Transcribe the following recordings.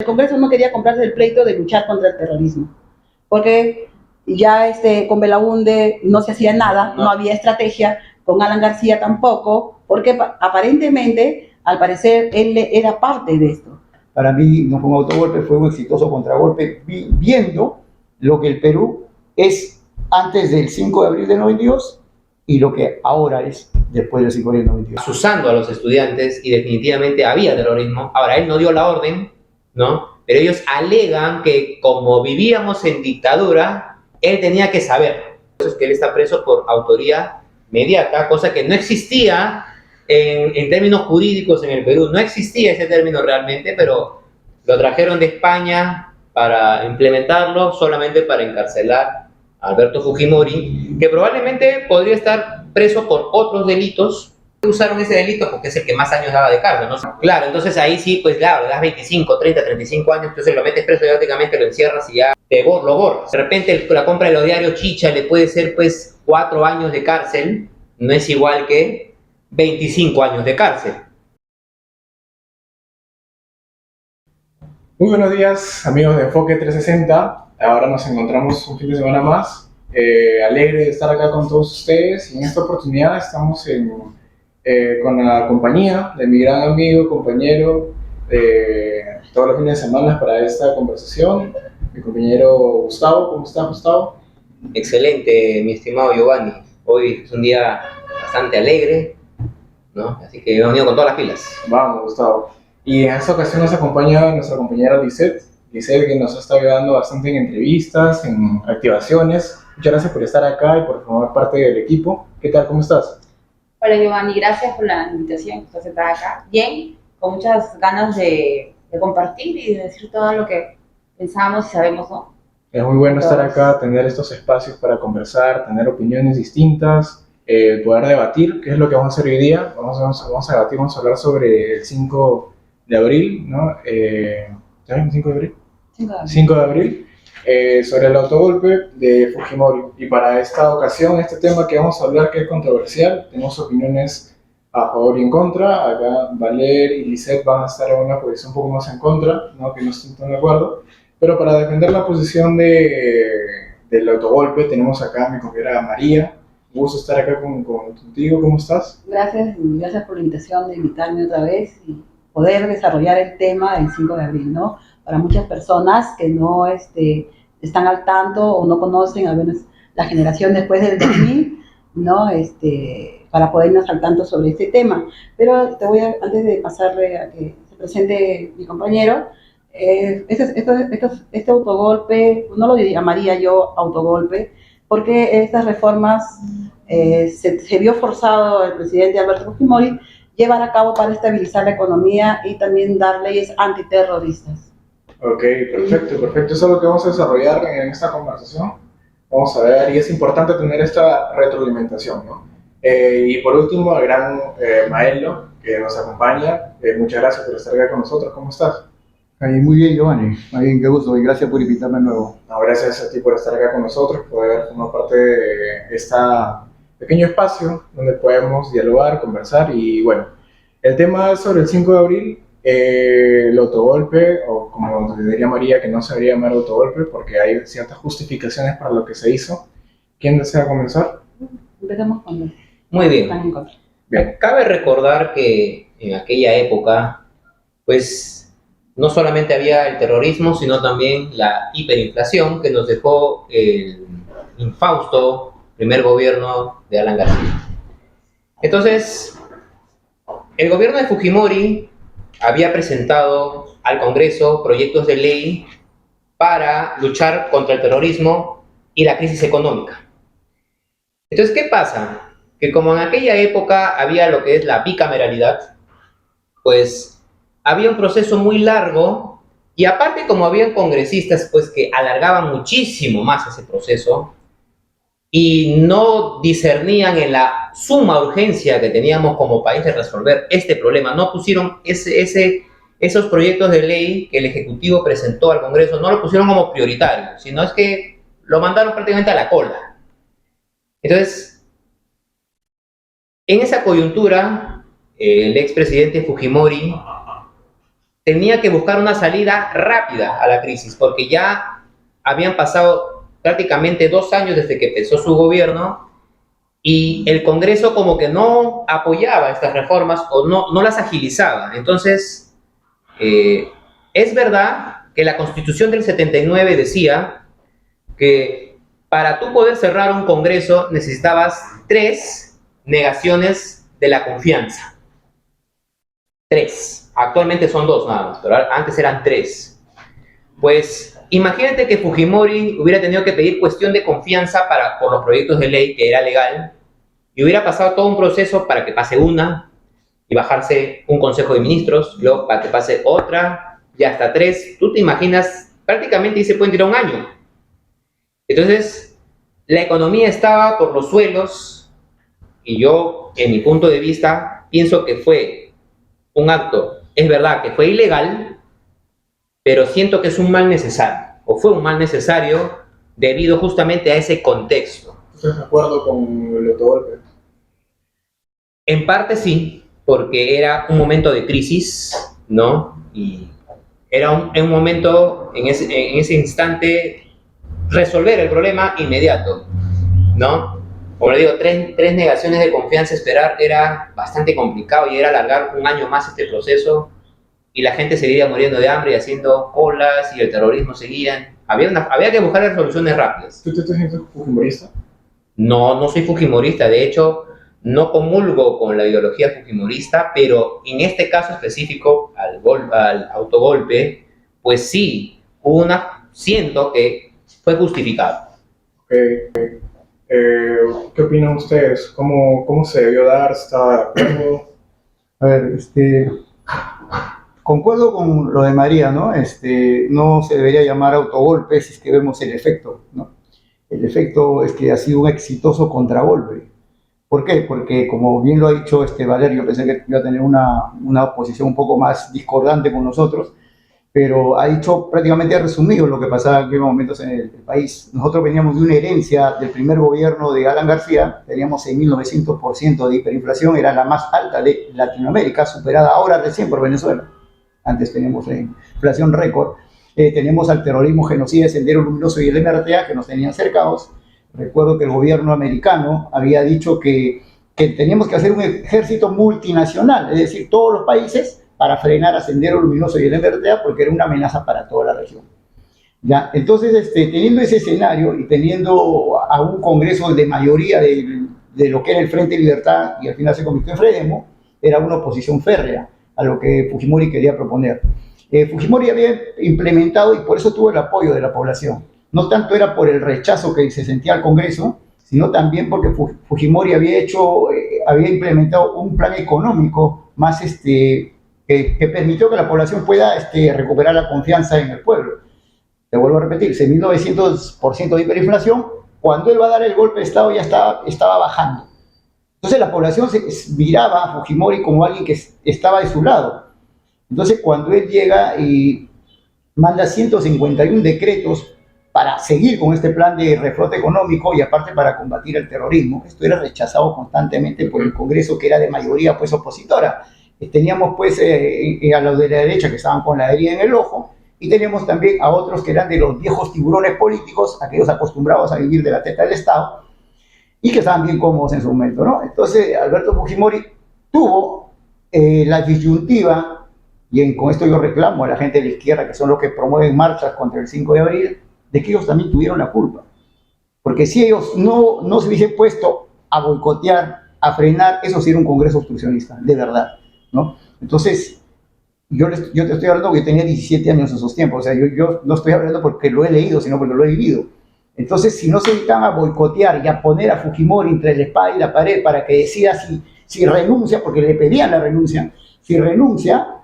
El Congreso no quería comprarse el pleito de luchar contra el terrorismo, porque ya con Belaunde no se hacía nada, no había estrategia, con Alan García tampoco, porque aparentemente, al parecer, él era parte de esto. Para mí no fue un autogolpe, fue un exitoso contragolpe, viendo lo que el Perú es antes del 5 de abril del 92 y lo que ahora es después del 5 de abril del 92. Asusando a los estudiantes y definitivamente había terrorismo. Ahora, él no dio la orden, ¿no? Pero ellos alegan que como vivíamos en dictadura, él tenía que saber. Entonces, que él está preso por autoría mediata, cosa que no existía en términos jurídicos en el Perú. No existía ese término realmente, pero lo trajeron de España para implementarlo solamente para encarcelar a Alberto Fujimori, que probablemente podría estar preso por otros delitos. Usaron ese delito porque es el que más años daba de cárcel, ¿no? Claro, entonces ahí sí, pues claro, le das 25, 30, 35 años, entonces lo metes preso y prácticamente lo encierras y ya lo borras. De repente la compra de los diarios Chicha le puede ser pues 4 años de cárcel, no es igual que 25 años de cárcel. Muy buenos días, amigos de Enfoque 360. Ahora nos encontramos un fin de semana más. Alegre de estar acá con todos ustedes. Y en esta oportunidad estamos con la compañía de mi gran amigo, compañero, todos los fines de semana para esta conversación. Mi compañero Gustavo. ¿Cómo estás, Gustavo? Excelente, mi estimado Giovanni. Hoy es un día bastante alegre, ¿no? Así que hemos venido con todas las pilas. Vamos, Gustavo. Y en esta ocasión nos acompaña nuestra compañera Lisette, que nos ha estado ayudando bastante en entrevistas, en activaciones. Muchas gracias por estar acá y por formar parte del equipo. ¿Qué tal? ¿Cómo estás? Hola Giovanni, gracias por la invitación, por estar acá. Bien, con muchas ganas de compartir y de decir todo lo que pensamos y sabemos, ¿no? Es muy bueno estar acá, tener estos espacios para conversar, tener opiniones distintas, poder debatir, que es lo que vamos a hacer hoy día. Vamos a debatir, vamos a hablar sobre el 5 de abril, ¿no? ¿Saben? 5 de abril. 5 de abril, sobre el autogolpe de Fujimori. Y para esta ocasión, este tema que vamos a hablar, que es controversial, tenemos opiniones a favor y en contra. Acá Valer y Lisette van a estar en una posición un poco más en contra, ¿no? Que no estén tan de acuerdo. Pero para defender la posición del autogolpe, tenemos acá a mi compañera María. Un gusto estar acá contigo. ¿Cómo estás? Gracias por la invitación de invitarme otra vez y poder desarrollar el tema del 5 de abril, ¿no? Para muchas personas que no están al tanto o no conocen, al menos la generación después del 2000, ¿no? Para podernos al tanto sobre este tema. Pero antes de pasarle a que se presente mi compañero, este autogolpe, no lo llamaría yo autogolpe, porque estas reformas se vio forzado el presidente Alberto Fujimori llevar a cabo para estabilizar la economía y también dar leyes antiterroristas. Ok, perfecto. Eso es lo que vamos a desarrollar en esta conversación. Vamos a ver, y es importante tener esta retroalimentación, ¿no? Y por último, al gran Maelo, que nos acompaña. Muchas gracias por estar acá con nosotros. ¿Cómo estás? Muy bien, Giovanni. Muy bien, qué gusto y gracias por invitarme de nuevo. No, gracias a ti por estar acá con nosotros, poder formar parte de este pequeño espacio donde podemos dialogar, conversar. Y bueno, el tema es sobre el 5 de abril, el autogolpe, o como diría María, que no se debería llamar autogolpe porque hay ciertas justificaciones para lo que se hizo. ¿Quién desea comenzar? Empezamos con los Muy bien. Bien. Cabe recordar que en aquella época, pues, no solamente había el terrorismo, sino también la hiperinflación que nos dejó el infausto primer gobierno de Alan García. Entonces, el gobierno de Fujimori había presentado al Congreso proyectos de ley para luchar contra el terrorismo y la crisis económica. Entonces, ¿qué pasa? Que como en aquella época había lo que es la bicameralidad, pues había un proceso muy largo y aparte como habían congresistas pues que alargaban muchísimo más ese proceso y no discernían en la suma urgencia que teníamos como país de resolver este problema, no pusieron esos proyectos de ley que el Ejecutivo presentó al Congreso, no lo pusieron como prioritario, sino es que lo mandaron prácticamente a la cola. Entonces, en esa coyuntura, el expresidente Fujimori tenía que buscar una salida rápida a la crisis, porque ya habían pasado prácticamente 2 años desde que empezó su gobierno y el Congreso como que no apoyaba estas reformas o no las agilizaba. Entonces, es verdad que la Constitución del 79 decía que para tú poder cerrar un Congreso necesitabas 3 negaciones de la confianza. 3. Actualmente son 2 nada más, pero antes eran 3. Pues imagínate que Fujimori hubiera tenido que pedir cuestión de confianza por los proyectos de ley, que era legal, y hubiera pasado todo un proceso para que pase una, y bajarse un consejo de ministros, luego para que pase otra, y hasta 3. Tú te imaginas, prácticamente ahí se pueden tirar un año. Entonces, la economía estaba por los suelos, y yo, en mi punto de vista, pienso que fue un acto, es verdad que fue ilegal, pero siento que es un mal necesario, o fue un mal necesario debido justamente a ese contexto. ¿Estás de acuerdo con el autogolpe? En parte sí, porque era un momento de crisis, ¿no? Y era un momento, en ese instante, resolver el problema inmediato, ¿no? Como le digo, 3 negaciones de confianza esperar era bastante complicado y era alargar un año más este proceso y la gente seguiría muriendo de hambre y haciendo colas y el terrorismo seguía. Había que buscar soluciones rápidas. ¿Tú te estás diciendo fujimorista? No, no soy fujimorista, de hecho, no comulgo con la ideología fujimorista, pero en este caso específico, al autogolpe, pues sí, siento que fue justificado. Okay. ¿Qué opinan ustedes? ¿Cómo se debió dar? ¿Está de acuerdo? A ver, concuerdo con lo de María, ¿no? No se debería llamar autogolpe si es que vemos el efecto, ¿no? El efecto es que ha sido un exitoso contragolpe. ¿Por qué? Porque, como bien lo ha dicho Valerio, pensé que iba a tener una posición un poco más discordante con nosotros, pero ha dicho, prácticamente ha resumido lo que pasaba en aquellos momentos en el país. Nosotros veníamos de una herencia del primer gobierno de Alan García, teníamos 6.900% de hiperinflación, era la más alta de Latinoamérica, superada ahora recién por Venezuela. Antes teníamos inflación récord. Tenemos al terrorismo genocida de Sendero Luminoso y el MRTA que nos tenían cercados. Recuerdo que el gobierno americano había dicho que teníamos que hacer un ejército multinacional, es decir, todos los países para frenar a Sendero Luminoso y el MRTA porque era una amenaza para toda la región. ¿Ya? Entonces, teniendo ese escenario y teniendo a un congreso de mayoría de lo que era el Frente de Libertad y al final se convirtió en Fredemo, era una oposición férrea a lo que Fujimori quería proponer. Fujimori había implementado y por eso tuvo el apoyo de la población. No tanto era por el rechazo que se sentía al Congreso, sino también porque Fujimori había implementado un plan económico más que permitió que la población pueda recuperar la confianza en el pueblo. Te vuelvo a repetir, 6.900% de hiperinflación, cuando él va a dar el golpe de Estado ya estaba bajando. Entonces la población se miraba a Fujimori como alguien que estaba de su lado. Entonces cuando él llega y manda 151 decretos para seguir con este plan de reflote económico y aparte para combatir el terrorismo, esto era rechazado constantemente por el Congreso, que era de mayoría pues opositora. Teníamos pues a los de la derecha que estaban con la herida en el ojo y teníamos también a otros que eran de los viejos tiburones políticos, aquellos acostumbrados a vivir de la teta del Estado y que estaban bien cómodos en su momento, ¿no? Entonces Alberto Fujimori tuvo la disyuntiva, y con esto yo reclamo a la gente de la izquierda, que son los que promueven marchas contra el 5 de abril, de que ellos también tuvieron la culpa. Porque si ellos no se hubiesen puesto a boicotear, a frenar, eso sí era un congreso obstruccionista, de verdad, ¿no? Entonces, yo te estoy hablando que tenía 17 años en esos tiempos, o sea, yo no estoy hablando porque lo he leído, sino porque lo he vivido. Entonces, si no se dedican a boicotear y a poner a Fujimori entre la espada y la pared para que decida si renuncia, porque le pedían la renuncia, si renuncia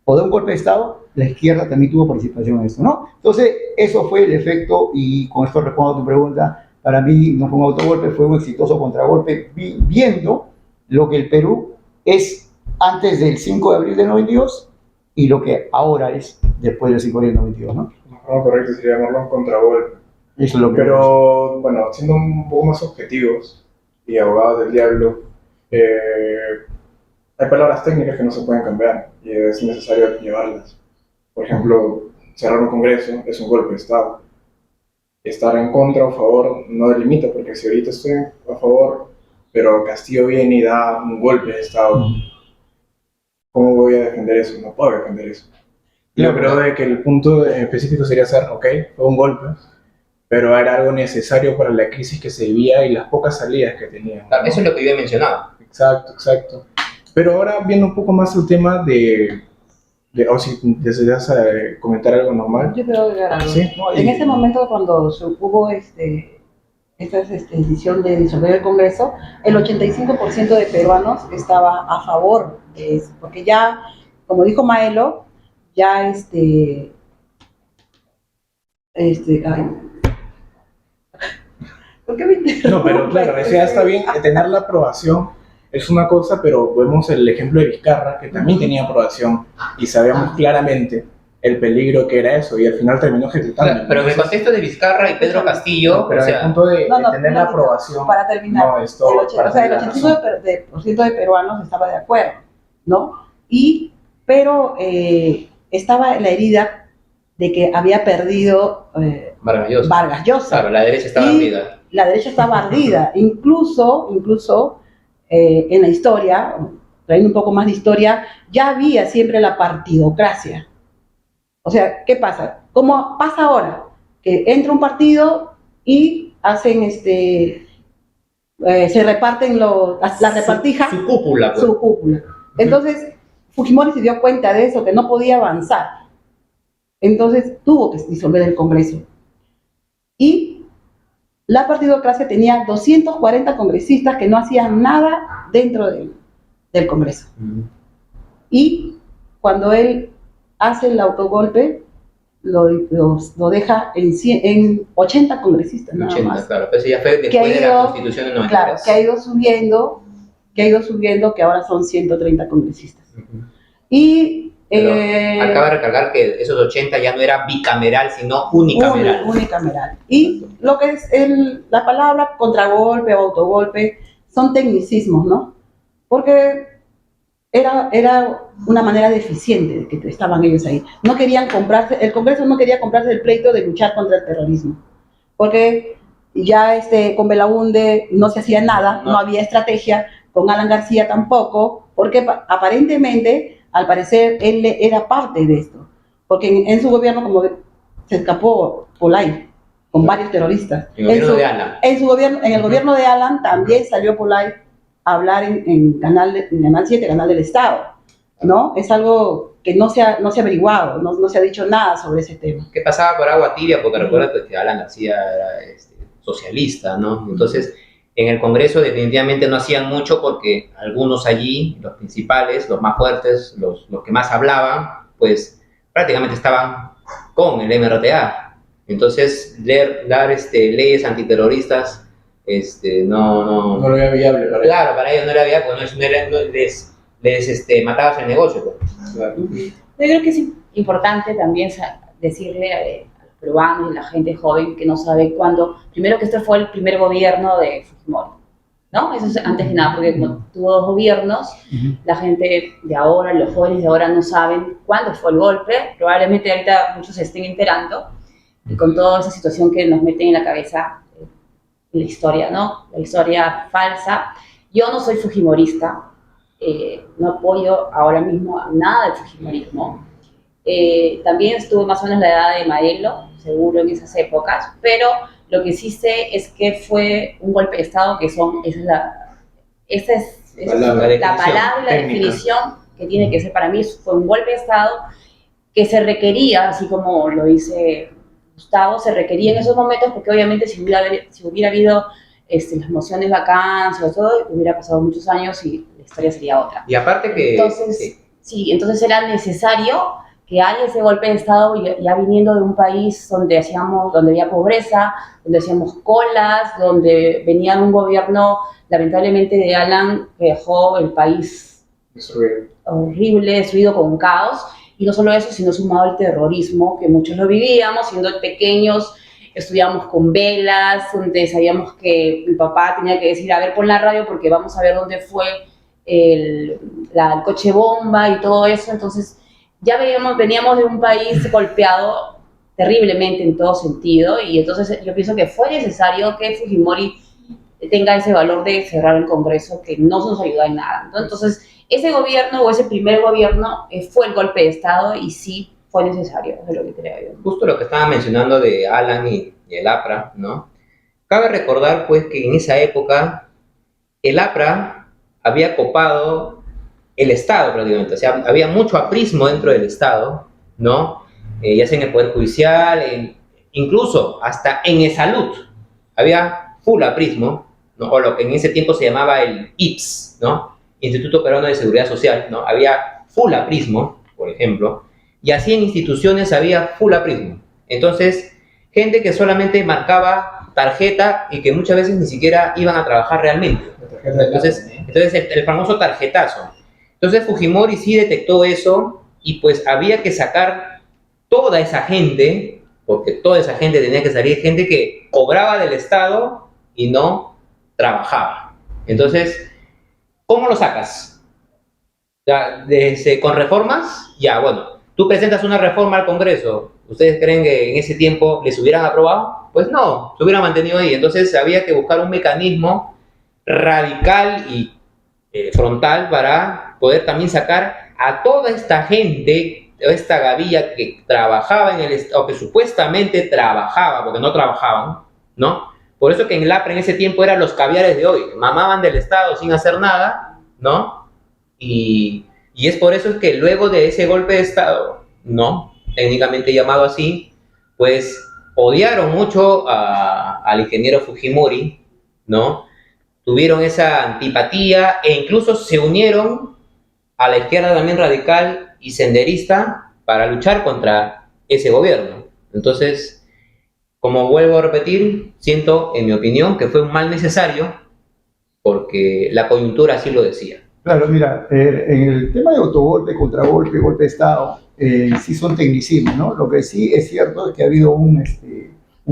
o da un golpe de Estado, la izquierda también tuvo participación en esto, ¿no? Entonces, eso fue el efecto, y con esto respondo a tu pregunta. Para mí no fue un autogolpe, fue un exitoso contragolpe, viendo lo que el Perú es antes del 5 de abril del 92 y lo que ahora es después del 5 de abril del 92, ¿no? La forma correcta sería llamarlo un contragolpe. Eso es lo que Pero, bueno, siendo un poco más objetivos y abogados del diablo, hay palabras técnicas que no se pueden cambiar y es necesario llevarlas. Por ejemplo, cerrar un congreso es un golpe de Estado. Estar en contra o a favor no delimita, porque si ahorita estoy a favor, pero Castillo viene y da un golpe de Estado, ¿cómo voy a defender eso? No puedo defender eso. Yo creo de que el punto específico sería ser, ok, fue un golpe, pero era algo necesario para la crisis que se vivía y las pocas salidas que teníamos. Claro, ¿no? eso es lo que yo he mencionado. Exacto, exacto. Pero ahora viendo un poco más el tema o si deseas comentar algo normal. Yo creo que Sí. en ese momento cuando hubo esta decisión de disolver el Congreso, el 85% de peruanos estaba a favor de eso, porque ya, como dijo Maelo, ya ay, ¿por qué me interrumpes? No, pero claro, eso ya está bien, tener la aprobación es una cosa, pero vemos el ejemplo de Vizcarra, que también tenía aprobación y sabíamos claramente el peligro que era eso, y al final terminó ejecutando. Claro, pero en el contexto de Vizcarra y Pedro Castillo, Pero o el sea, punto de tener la no, aprobación, para terminar, no, esto, el 85% de peruanos estaba de acuerdo, ¿no? Pero estaba la herida de que había perdido Vargas Llosa. Vargas Llosa. Claro, la derecha estaba Y ardida. la derecha estaba ardida. Incluso en la historia, trayendo un poco más de historia, ya había siempre la partidocracia. O sea, ¿qué pasa? ¿Cómo pasa ahora? Que entra un partido y hacen se reparten las repartijas, Su cúpula, pues. su cúpula. Entonces, Fujimori se dio cuenta de eso, que no podía avanzar. Entonces, tuvo que disolver el Congreso. Y la partidocracia tenía 240 congresistas que no hacían nada dentro del Congreso. Y cuando él hace el autogolpe, lo deja en 80 congresistas, nada 80, más. claro. Pero eso ya fue después Que ha de la ido- Constitución de 93. Claro, que ha ido subiendo, que ahora son 130 congresistas. Ujú. Y Pero acaba de recalcar que esos 80 ya no era bicameral, sino unicameral. unicameral. Y lo que es la palabra contragolpe o autogolpe son tecnicismos, ¿no? Porque era una manera deficiente de que estaban ellos ahí. No querían comprarse, el Congreso no quería comprarse el pleito de luchar contra el terrorismo, porque ya con Belaúnde no se hacía nada, no había estrategia, con Alan García tampoco, porque aparentemente, al parecer, él era parte de esto, porque en su gobierno como se escapó Polay con varios terroristas. En el gobierno de Alan. En el gobierno de Alan también salió Polay a hablar en Canal 7, Canal del Estado, ¿no? Es algo que no se ha averiguado, no se ha dicho nada sobre ese tema. ¿Qué pasaba por agua tibia? Porque recuerda que Alan García era socialista, ¿no? Entonces, en el Congreso definitivamente no hacían mucho porque algunos allí, los principales, los más fuertes, los que más hablaban, pues prácticamente estaban con el MRTA. Entonces, dar leyes antiterroristas no lo veía viable para claro, para ellos no era viable, porque les matabas el negocio. Pues. Claro. Yo creo que es importante también decirle a los peruanos y a la gente joven que no sabe cuándo, primero que este fue el primer gobierno de Fujimori, ¿no? Eso es antes que nada, porque como tuvo dos gobiernos, la gente de ahora, los jóvenes de ahora no saben cuándo fue el golpe, probablemente ahorita muchos se estén enterando, y con toda esa situación que nos meten en la cabeza, la historia, ¿no? La historia falsa. Yo no soy fujimorista, no apoyo ahora mismo a nada del fujimorismo. También estuve más o menos la edad de Maelo, seguro en esas épocas, pero lo que sí sé es que fue un golpe de Estado, esa es la palabra y la definición que tiene que ser para mí. Fue un golpe de Estado que se requería, así como lo dice Gustavo, se requería en esos momentos, porque obviamente si hubiera habido las mociones vacancias, todo, hubiera pasado muchos años y la historia sería otra. Y aparte que... Entonces, sí, entonces era necesario que haya ese golpe de Estado, ya viniendo de un país donde había pobreza, donde hacíamos colas, donde venía un gobierno, lamentablemente, de Alan, que dejó el país horrible, destruido, con caos. Y no solo eso, sino sumado al terrorismo, que muchos lo vivíamos, siendo pequeños, estudiábamos con velas, donde sabíamos que mi papá tenía que decir, a ver, pon la radio porque vamos a ver dónde fue el coche bomba y todo eso. Entonces, ya veníamos de un país golpeado terriblemente en todo sentido, y entonces yo pienso que fue necesario que Fujimori tenga ese valor de cerrar el Congreso, que no nos ayuda en nada, ¿no? Entonces, ese gobierno o ese primer gobierno fue el golpe de Estado y sí fue necesario, es lo que creo yo. Justo lo que estaba mencionando de Alan y el APRA, ¿no? Cabe recordar, pues, que en esa época el APRA había copado el Estado prácticamente, o sea, había mucho aprismo dentro del Estado, ¿no? Ya sea en el Poder Judicial, incluso hasta en el salud, había full aprismo, ¿no? O lo que en ese tiempo se llamaba el IPS, ¿no? Instituto Peruano de Seguridad Social, ¿no? Había full aprismo, por ejemplo, y así en instituciones había full aprismo. Entonces, gente que solamente marcaba tarjeta y que muchas veces ni siquiera iban a trabajar realmente. Entonces el famoso tarjetazo. Entonces Fujimori sí detectó eso y pues había que sacar toda esa gente, porque toda esa gente tenía que salir, gente que cobraba del Estado y no trabajaba. Entonces, ¿cómo lo sacas? Ya, con reformas, ya, bueno, tú presentas una reforma al Congreso, ¿ustedes creen que en ese tiempo les hubieran aprobado? Pues no, se hubieran mantenido ahí. Entonces había que buscar un mecanismo radical y frontal para poder también sacar a toda esta gente, esta gavilla que trabajaba en el Estado, o que supuestamente trabajaba, porque no trabajaban, ¿no? Por eso que en el APRA en ese tiempo eran los caviares de hoy, mamaban del Estado sin hacer nada, ¿no? Y es por eso que luego de ese golpe de Estado, ¿no? Técnicamente llamado así, pues odiaron mucho al ingeniero Fujimori, ¿no? Tuvieron esa antipatía e incluso se unieron a la izquierda también radical y senderista para luchar contra ese gobierno. Entonces, como vuelvo a repetir, siento, en mi opinión, que fue un mal necesario porque la coyuntura así lo decía. Claro, mira, en el tema de autogolpe, contragolpe, golpe de Estado, sí son tecnicismos, ¿no? Lo que sí es cierto es que ha habido un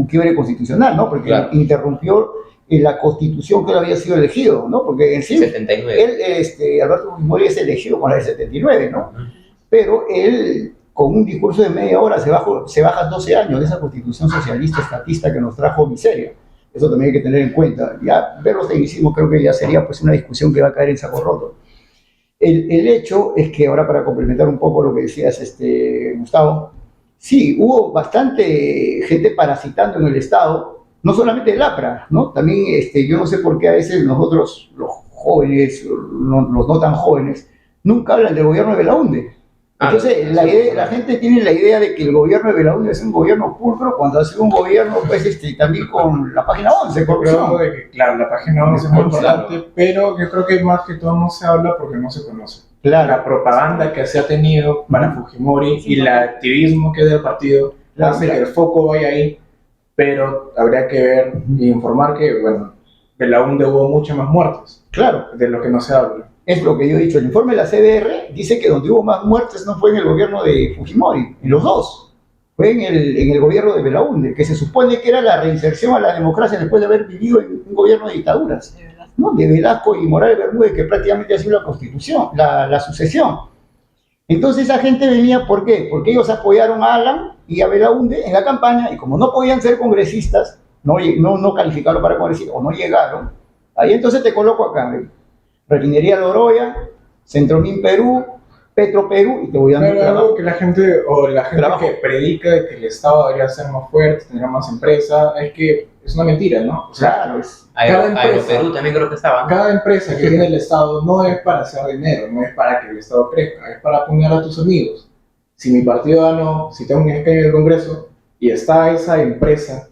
quiebre constitucional, ¿no? Porque claro, interrumpió la constitución que él había sido elegido, ¿no? Porque en sí, 79. Alberto Fujimori es elegido con la del 79, ¿no? Pero él, con un discurso de media hora, se baja 12 años de esa constitución socialista, estatista que nos trajo miseria. Eso también hay que tener en cuenta. Ya ver los tecnicismos creo que ya sería pues una discusión que va a caer en saco roto. El hecho es que ahora, para complementar un poco lo que decías, Gustavo, sí, hubo bastante gente parasitando en el Estado, no solamente el APRA, ¿no? También yo no sé por qué a veces nosotros, los jóvenes, los no tan jóvenes, nunca hablan del gobierno de Belaúnde. Entonces, la gente tiene la idea de que el gobierno de Belaúnde es un gobierno pulcro cuando ha sido un gobierno, pues, también con la página 11, corrupción. De que, claro, la página 11 es muy importante, pero yo creo que más que todo no se habla porque no se conoce. Claro. La propaganda que se ha tenido para Fujimori y el activismo que es del partido hace que el foco vaya ahí, pero habría que ver y informar que, bueno, Belaúnde hubo muchas más muertes. Claro. De lo que no se habla. Es lo que yo he dicho. El informe de la CDR dice que donde hubo más muertes no fue en el gobierno de Fujimori, en los dos. Fue en el gobierno de Belaúnde, que se supone que era la reinserción a la democracia después de haber vivido en un gobierno de dictaduras, ¿no? De Velasco y Morales Bermúdez, que prácticamente ha sido la constitución, la sucesión. Entonces esa gente venía, ¿por qué? Porque ellos apoyaron a Alan y a Belaúnde en la campaña, y como no podían ser congresistas, no calificaron para congresistas, o no llegaron, ahí entonces te coloco acá, Refinería Loroya, Centromin Perú, Petro Perú, y te voy dando trabajo. Algo que la gente que predica de que el Estado debería ser más fuerte, tener más empresas, es que es una mentira, ¿no? O sea, claro, Aeroperú también creo que estaba. Cada empresa que tiene el Estado no es para hacer dinero, no es para que el Estado crezca, es para apoyar a tus amigos. Si mi partido ganó, si tengo un escaño en el Congreso y está esa empresa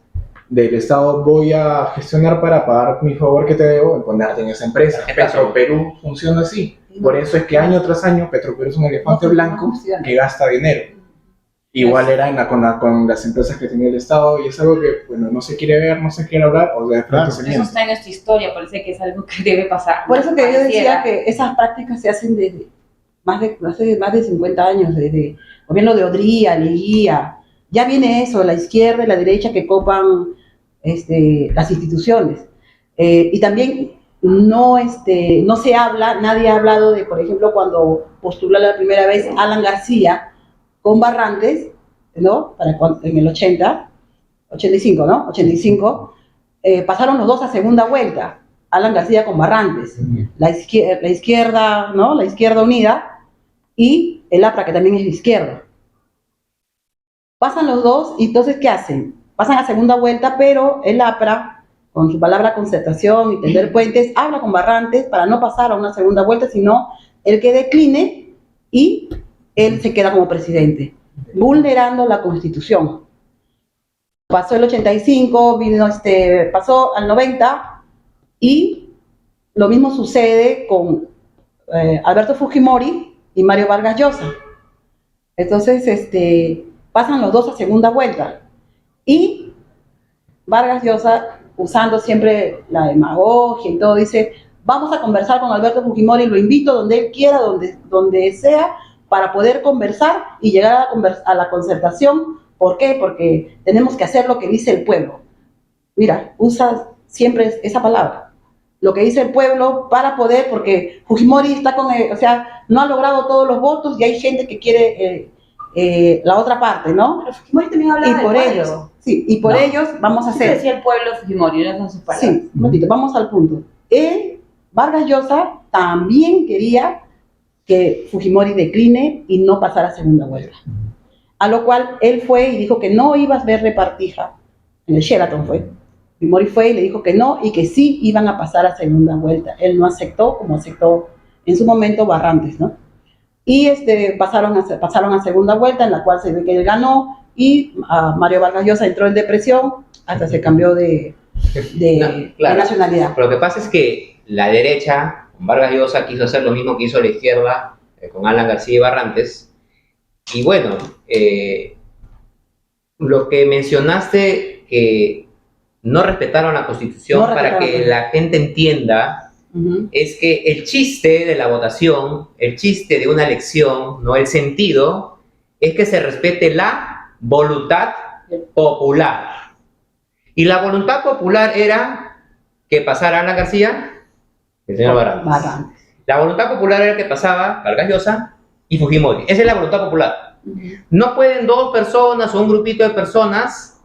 del Estado, voy a gestionar para pagar mi favor que te debo en ponerte en esa empresa. Petroperú funciona así. Por eso es que año tras año Petroperú es un elefante blanco que gasta dinero. Igual era con las empresas que tenía el Estado, y es algo que, bueno, no se quiere ver, no se quiere hablar, o de frente se miente. Eso está en nuestra historia, parece que es algo que debe pasar. Por eso que yo decía que esas prácticas se hacen desde hace más de 50 años, desde el gobierno de Odría, Leguía. Ya viene eso, la izquierda y la derecha que copan las instituciones. Y también no se habla, nadie ha hablado de, por ejemplo, cuando postuló la primera vez Alan García con Barrantes, ¿no? En el 85, ¿no? 85, pasaron los dos a segunda vuelta, Alan García con Barrantes, la izquierda, ¿no? La izquierda unida y el APRA, que también es de izquierda. Pasan los dos y entonces, ¿qué hacen? Pasan a segunda vuelta, pero el APRA, con su palabra concertación y tender puentes, habla con Barrantes para no pasar a una segunda vuelta, sino el que decline y él se queda como presidente, vulnerando la Constitución. Pasó el 85, pasó al 90 y lo mismo sucede con Alberto Fujimori y Mario Vargas Llosa. Entonces, pasan los dos a segunda vuelta y Vargas Llosa, usando siempre la demagogia y todo, dice: vamos a conversar con Alberto Fujimori, lo invito donde él quiera, donde sea, para poder conversar y llegar a la concertación. ¿Por qué? Porque tenemos que hacer lo que dice el pueblo. Mira, usa siempre esa palabra, lo que dice el pueblo, para poder, porque Fujimori está no ha logrado todos los votos y hay gente que quiere la otra parte, ¿no? Pero Fujimori también hablaba del pueblo. Ellos vamos a Sí, hacer. decía el pueblo Fujimori, no son sus palabras. Sí, un ratito, vamos al punto. Vargas Llosa también quería que Fujimori decline y no pasara a segunda vuelta. A lo cual él fue y dijo que no iba a ver repartija, en el Sheraton fue. Fujimori fue y le dijo que no y que sí iban a pasar a segunda vuelta. Él no aceptó, como aceptó en su momento Barrantes, ¿no? Y pasaron a segunda vuelta, en la cual se ve que él ganó y Mario Vargas Llosa entró en depresión, hasta se cambió de nacionalidad. Pero lo que pasa es que la derecha, con Vargas Llosa, quiso hacer lo mismo que hizo la izquierda con Alan García y Barrantes. Y bueno, lo que mencionaste, que no respetaron la Constitución, para que la gente entienda, es que el chiste de la votación, el chiste de una elección, no el sentido, es que se respete la voluntad popular. Y la voluntad popular era que pasara Alan García, el señor Barrantes. La voluntad popular era que pasaba Vargas Llosa y Fujimori. Esa es la voluntad popular. No pueden dos personas o un grupito de personas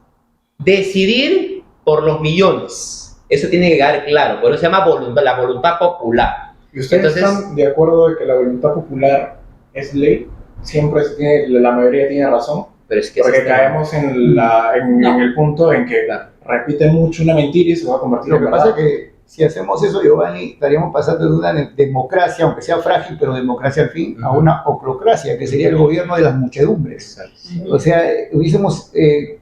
decidir por los millones. Eso tiene que quedar claro. Por eso se llama la voluntad popular. ¿Y ustedes están de acuerdo de que la voluntad popular es ley? Siempre la mayoría tiene razón. Pero es que porque caemos en el punto en que repiten mucho una mentira y se va a convertir en verdad. Lo que pasa es que si hacemos eso, Giovanni, estaríamos pasando de una democracia, aunque sea frágil, pero democracia al fin, a una oclocracia, que sería el gobierno de las muchedumbres. O sea,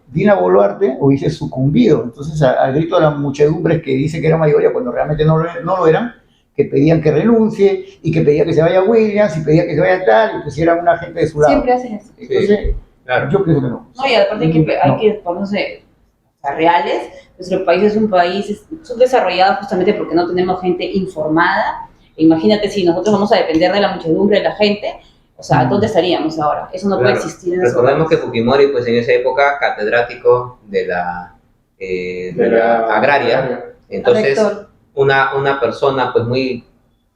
Dina Boluarte hubiese sucumbido entonces al grito de las muchedumbres, que dice que era mayoría cuando realmente no lo eran, que pedían que renuncie y que pedían que se vaya Williams y pedían que se vaya tal, y pusieran una gente de su lado. Siempre hacen eso. Entonces, claro. Yo pienso que no. No, y aparte hay que ponerse reales. Nuestro país es un país subdesarrollado justamente porque no tenemos gente informada. Imagínate si nosotros vamos a depender de la muchedumbre de la gente, o sea, ¿dónde estaríamos ahora? Eso no puede existir en nuestro Recordemos país. que Fujimori, pues en esa época, catedrático de la agraria, entonces una persona pues muy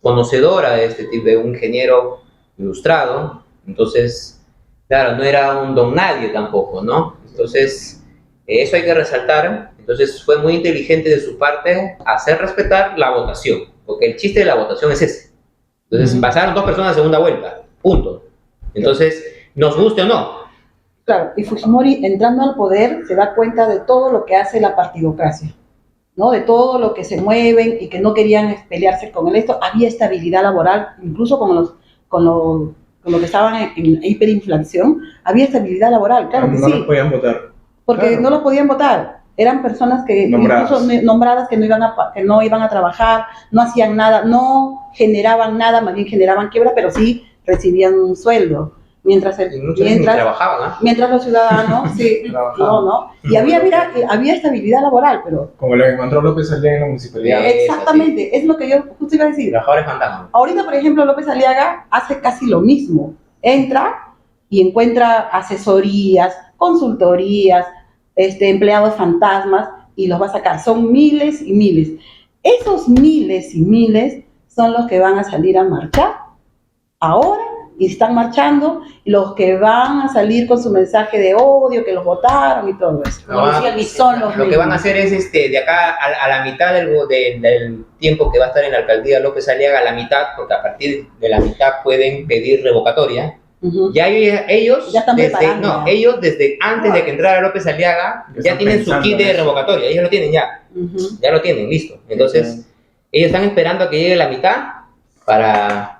conocedora de este tipo, de un ingeniero ilustrado, entonces, claro, no era un don nadie tampoco, ¿no? Entonces, eso hay que resaltar. Entonces fue muy inteligente de su parte hacer respetar la votación, porque el chiste de la votación es ese. Entonces pasaron dos personas a segunda vuelta, punto. Entonces, nos guste o no. Claro, y Fujimori, entrando al poder, se da cuenta de todo lo que hace la partidocracia, ¿no? De todo lo que se mueven y que no querían pelearse con él. Había estabilidad laboral, incluso con lo que estaban en hiperinflación, había estabilidad laboral, claro que no sí. No podían votar. Porque claro. No los podían votar. Eran personas que incluso nombradas que no iban a trabajar, no hacían nada, no generaban nada, más bien generaban quiebra, pero sí recibían un sueldo. Mientras trabajaban, ¿eh? Mientras los ciudadanos, sí, no. Y había estabilidad laboral, pero... Como lo encontró López Aliaga en la municipalidad. Exactamente, sí. Es lo que yo justo iba a decir. Trabajadores fantasmas. Ahorita, por ejemplo, López Aliaga hace casi lo mismo. Entra y encuentra asesorías, consultorías, empleados fantasmas y los va a sacar. Son miles y miles. Esos miles y miles son los que van a salir a marchar ahora y están marchando, y los que van a salir con su mensaje de odio, que los votaron y todo eso. No, Son los lo que van a mismos. hacer es de acá a la mitad del tiempo que va a estar en la alcaldía López Aliaga, a la mitad, porque a partir de la mitad pueden pedir revocatoria. Ujú. Ya ellos, Ya están desde, preparando, no, ya. ellos desde antes de que entrara López Aliaga, Ya ya están tienen su pensando kit en de eso. revocatoria, ellos lo tienen ya. Ujú. Ya lo tienen, listo. Entonces, ellos están esperando a que llegue la mitad para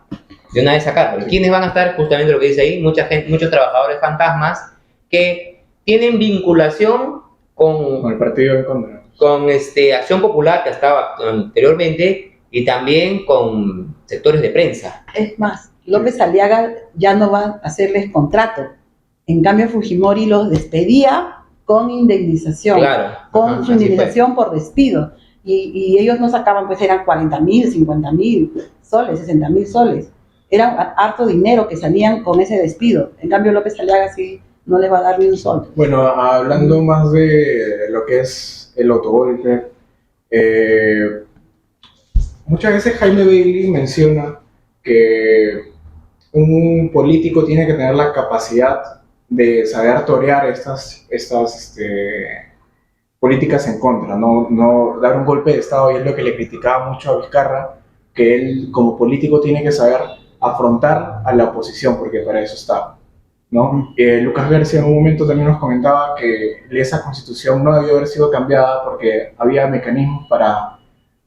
de una vez sacarlo. ¿Y quiénes van a estar? Justamente lo que dice ahí, mucha gente, muchos trabajadores fantasmas que tienen vinculación Con el partido en contra. con Acción Popular, que estaba anteriormente, y también con sectores de prensa. Es más, López Aliaga ya no va a hacerles contrato. En cambio, Fujimori los despedía con indemnización, Claro. con Ajá, su así indemnización por despido. Y ellos no sacaban, pues eran 40.000, 50.000 soles, 60.000 soles. Era harto dinero que salían con ese despido. En cambio, López Aliaga sí no les va a dar ni un sol. Bueno, hablando más de lo que es el autogolpe, muchas veces Jaime Bailey menciona que un político tiene que tener la capacidad de saber torear estas políticas en contra, no dar un golpe de Estado, y es lo que le criticaba mucho a Vizcarra, que él como político tiene que saber afrontar a la oposición, porque para eso está, ¿no? Lucas García en un momento también nos comentaba que esa constitución no debió haber sido cambiada porque había mecanismos para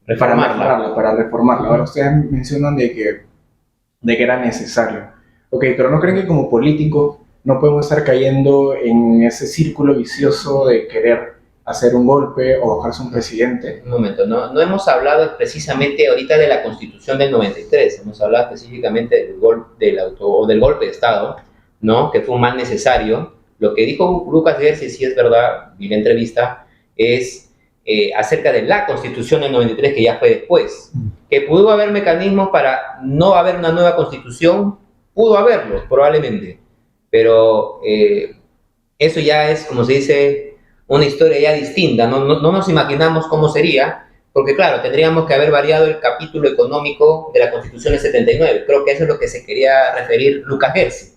mejorarla, para reformarla. Ahora ustedes mencionan de que era necesario. Ok, pero ¿no creen que como políticos no podemos estar cayendo en ese círculo vicioso de querer hacer un golpe o bajarse un presidente? Un momento, no hemos hablado precisamente ahorita de la Constitución del 93, hemos hablado específicamente del golpe de Estado, ¿no? Que fue un mal necesario. Lo que dijo Lucas Gersi, si es verdad, vi la entrevista, es acerca de la Constitución del 93, que ya fue después, que pudo haber mecanismos para no haber una nueva Constitución, pudo haberlo, probablemente, pero eso ya es, como se dice, una historia ya distinta, no nos imaginamos cómo sería, porque claro, tendríamos que haber variado el capítulo económico de la Constitución del 79, creo que eso es lo que se quería referir Lucas Gersi,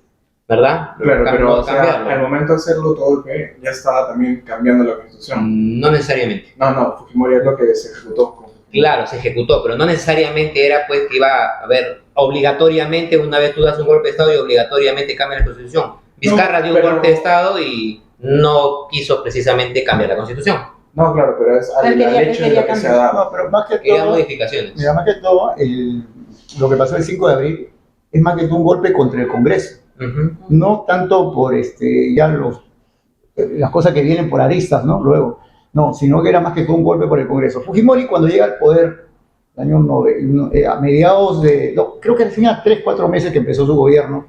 ¿verdad? Claro, pero o sea, Cambiarlo. al momento de hacerlo todo golpe ya estaba también cambiando la constitución. No necesariamente. No, Fujimori es lo que se ejecutó. Claro, se ejecutó, pero no necesariamente era pues que iba a haber obligatoriamente, una vez tú das un golpe de Estado y obligatoriamente cambia la Constitución. Vizcarra dio un pero- golpe de Estado y no quiso precisamente cambiar la Constitución. No, claro, pero es Él quería- al él hecho de quería lo que se ha cambiar. dado. No, pero más que Querían todo, modificaciones. mira, más que todo, lo que pasó el 5 de abril es más que todo un golpe contra el Congreso. Ujú. No tanto por ya las cosas que vienen por aristas, ¿no? Luego, no, sino que era más que todo un golpe por el Congreso. Fujimori, cuando llega al poder, a mediados no, creo que al final 3, 4 meses que empezó su gobierno,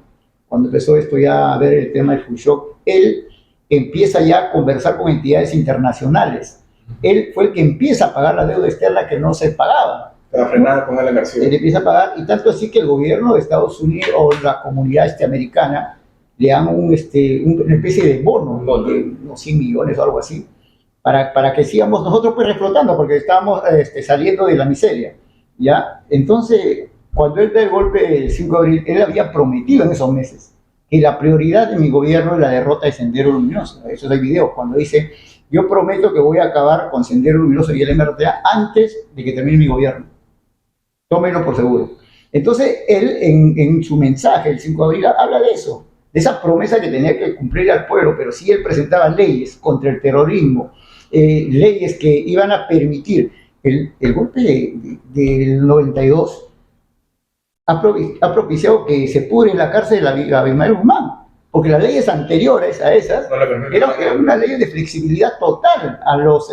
cuando empezó esto ya a ver el tema del Khrushchev, él empieza ya a conversar con entidades internacionales. Él fue el que empieza a pagar la deuda externa que no se pagaba. Para frenar con el García. Él empieza a pagar, y tanto así que el gobierno de Estados Unidos o la comunidad americana le dan una especie de bono, Un bono. de unos 100 millones o algo así, para que sigamos nosotros pues reflotando, porque estábamos saliendo de la miseria, ¿ya? Entonces, cuando él da el golpe del 5 de abril, él había prometido en esos meses que la prioridad de mi gobierno es la derrota de Sendero Luminoso. Eso hay videos, cuando dice, yo prometo que voy a acabar con Sendero Luminoso y el MRTA antes de que termine mi gobierno. Tómenlo por seguro. Entonces, él en su mensaje, el 5 de abril, habla de eso, de esa promesa que tenía que cumplir al pueblo, pero sí él presentaba leyes contra el terrorismo, leyes que iban a permitir el golpe del 92, ha propiciado que se pudre en la cárcel a Abimael Guzmán, porque las leyes anteriores a esas No le permite. era una ley de flexibilidad total a los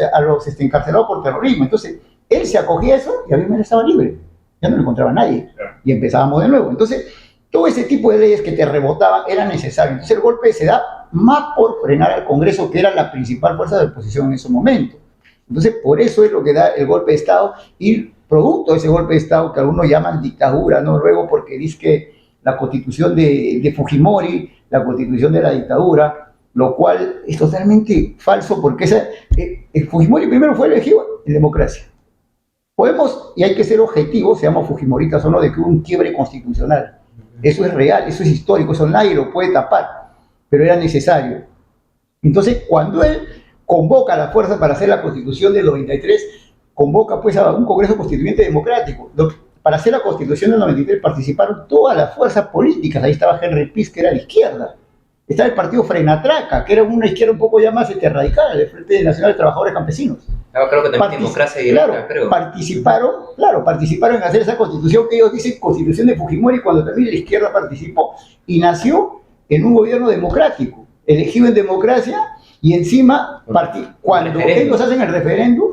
encarcelados por terrorismo. Entonces, él se acogía a eso y Abimael estaba libre, ya no lo encontraba nadie, y empezábamos de nuevo. Entonces, todo ese tipo de leyes que te rebotaban era necesario. Entonces, el golpe se da más por frenar al Congreso, que era la principal fuerza de oposición en ese momento. Entonces, por eso es lo que da el golpe de Estado, y producto de ese golpe de Estado, que algunos llaman dictadura, ¿no? Luego porque dice que la constitución de Fujimori, la constitución de la dictadura, lo cual es totalmente falso, porque Fujimori primero fue elegido en democracia. Podemos, y hay que ser objetivos, seamos fujimoristas o no, de que hubo un quiebre constitucional. Eso es real, eso es histórico, eso nadie lo puede tapar, pero era necesario. Entonces, cuando él convoca a la fuerza para hacer la Constitución del 93, convoca pues a un Congreso Constituyente Democrático. Para hacer la Constitución del 93 participaron todas las fuerzas políticas. Ahí estaba Henry Piz, que era de izquierda. Estaba el partido Frenatraca, que era una izquierda un poco ya más radical, el Frente Nacional de Trabajadores Campesinos. Creo que también democracia directa, creo. Participaron en hacer esa constitución que ellos dicen constitución de Fujimori, cuando también la izquierda participó. Y nació en un gobierno democrático, elegido en democracia, y encima, cuando ellos hacen el referéndum,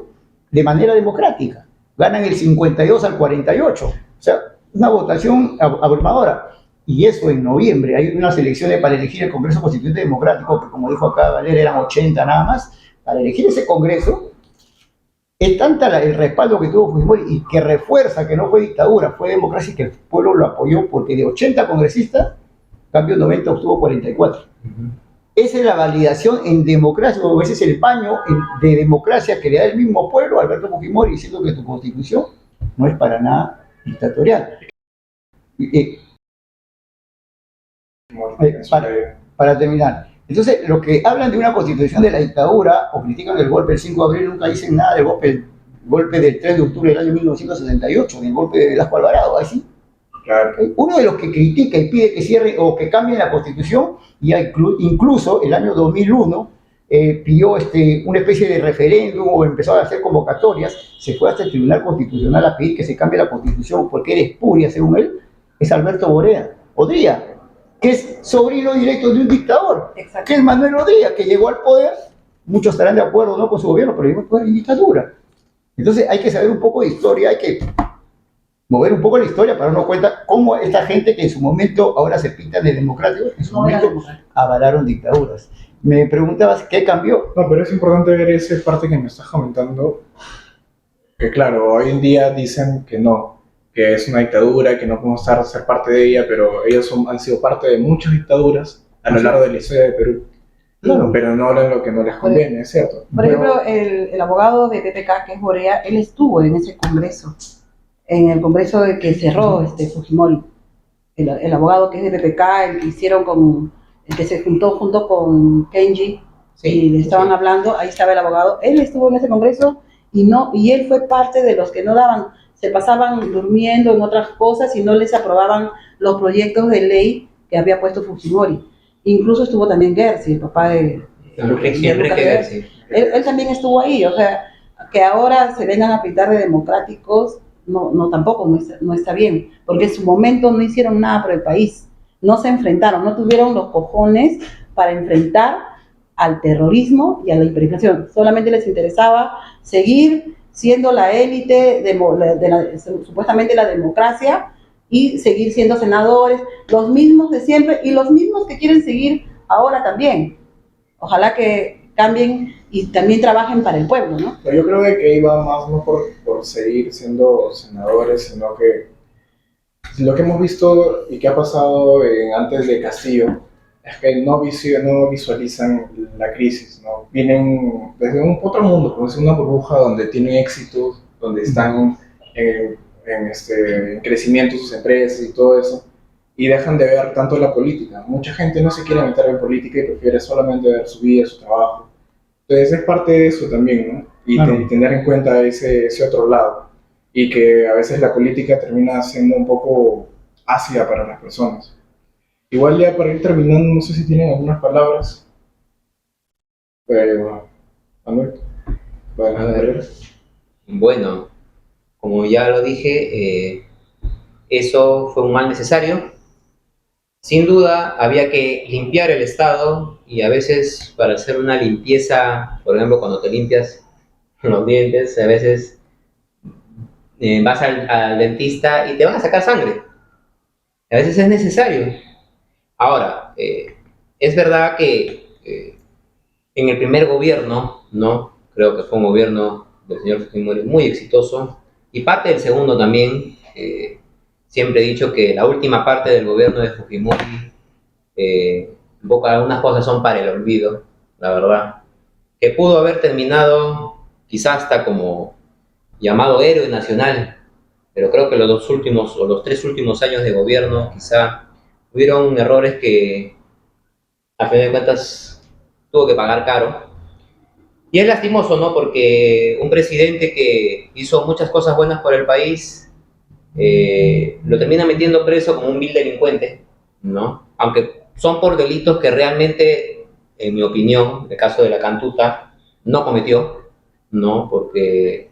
de manera democrática, ganan el 52 al 48. O sea, una votación abrumadora. Y eso en noviembre, hay unas elecciones para elegir el Congreso Constituyente Democrático, que como dijo acá Valeria, eran 80 nada más. Para elegir ese Congreso, es tanta el respaldo que tuvo Fujimori y que refuerza que no fue dictadura, fue democracia, y que el pueblo lo apoyó, porque de 80 congresistas, cambio 90 obtuvo 44. Esa es la validación en democracia, o ese es el baño de democracia que le da el mismo pueblo a Alberto Fujimori, diciendo que tu constitución no es para nada dictatorial. Para terminar, entonces, los que hablan de una constitución de la dictadura o critican el golpe del 5 de abril nunca dicen nada del golpe del 3 de octubre del año 1978, del golpe de Velasco Alvarado, ¿así? Claro. Uno de los que critica y pide que cierre o que cambien la constitución, y incluso el año 2001 pidió una especie de referéndum o empezó a hacer convocatorias, se fue hasta el Tribunal Constitucional a pedir que se cambie la constitución porque era espuria, según él, es Alberto Odría, que es sobrino directo de un dictador, que es Manuel Odría, que llegó al poder, muchos estarán de acuerdo no con su gobierno, pero llegó al poder en dictadura. Entonces hay que saber un poco de historia, hay que mover un poco la historia para darnos cuenta cómo esta gente que en su momento ahora se pintan de democráticos, en su momento avalaron dictaduras. Me preguntabas qué cambió. No, pero es importante ver esa parte que me estás comentando, que claro, hoy en día dicen que no, que es una dictadura, que no podemos ser parte de ella, pero ellos han sido parte de muchas dictaduras a lo largo de la historia de Perú. Claro. Pero no hablan lo que no les conviene, ¿es cierto? Por ejemplo, el abogado de PPK, que es Borea, él estuvo en ese congreso, en el congreso que cerró Fujimori. El abogado que es de PPK, el que hicieron el que se juntó junto con Kenji, y le estaban hablando, ahí estaba el abogado, él estuvo en ese congreso y él fue parte de los que no daban, se pasaban durmiendo en otras cosas y no les aprobaban los proyectos de ley que había puesto Fujimori. Incluso estuvo también Gersi, el papá de Lucas Gersi. Él también estuvo ahí, o sea, que ahora se vengan a pintar de democráticos, tampoco no está bien, porque en su momento no hicieron nada por el país, no se enfrentaron, no tuvieron los cojones para enfrentar al terrorismo y a la hiperinflación, solamente les interesaba seguir siendo la élite supuestamente la democracia y seguir siendo senadores, los mismos de siempre y los mismos que quieren seguir ahora también. Ojalá que cambien y también trabajen para el pueblo, ¿no? Yo creo que iba más no por seguir siendo senadores, sino que lo que hemos visto y que ha pasado antes de Castillo es que no visualizan la crisis, ¿no? Vienen desde un otro mundo, como es una burbuja donde tienen éxito, donde están en crecimiento sus empresas y todo eso, y dejan de ver tanto la política. Mucha gente no se quiere meter en política y prefiere solamente ver su vida, su trabajo. Entonces es parte de eso también, ¿no? Y tener en cuenta ese otro lado. Y que a veces la política termina siendo un poco ácida para las personas. Igual ya para ir terminando, no sé si tienen algunas palabras. Manuel. Bueno, como ya lo dije, eso fue un mal necesario. Sin duda, había que limpiar el Estado y a veces para hacer una limpieza, por ejemplo, cuando te limpias los dientes, a veces vas al dentista y te van a sacar sangre. A veces es necesario. Ahora, es verdad que en el primer gobierno, ¿no? Creo que fue un gobierno del señor Fujimori muy exitoso, y parte del segundo también. Siempre he dicho que la última parte del gobierno de Fujimori, algunas cosas son para el olvido, la verdad. Que pudo haber terminado quizás hasta como llamado héroe nacional, pero creo que los 3 últimos años de gobierno quizá hubieron errores que a fin de cuentas tuvo que pagar caro. Y es lastimoso, ¿no? Porque un presidente que hizo muchas cosas buenas por el país, lo termina metiendo preso como un vil delincuente, ¿no? Aunque son por delitos que realmente, en mi opinión, en el caso de la Cantuta, no cometió, ¿no? Porque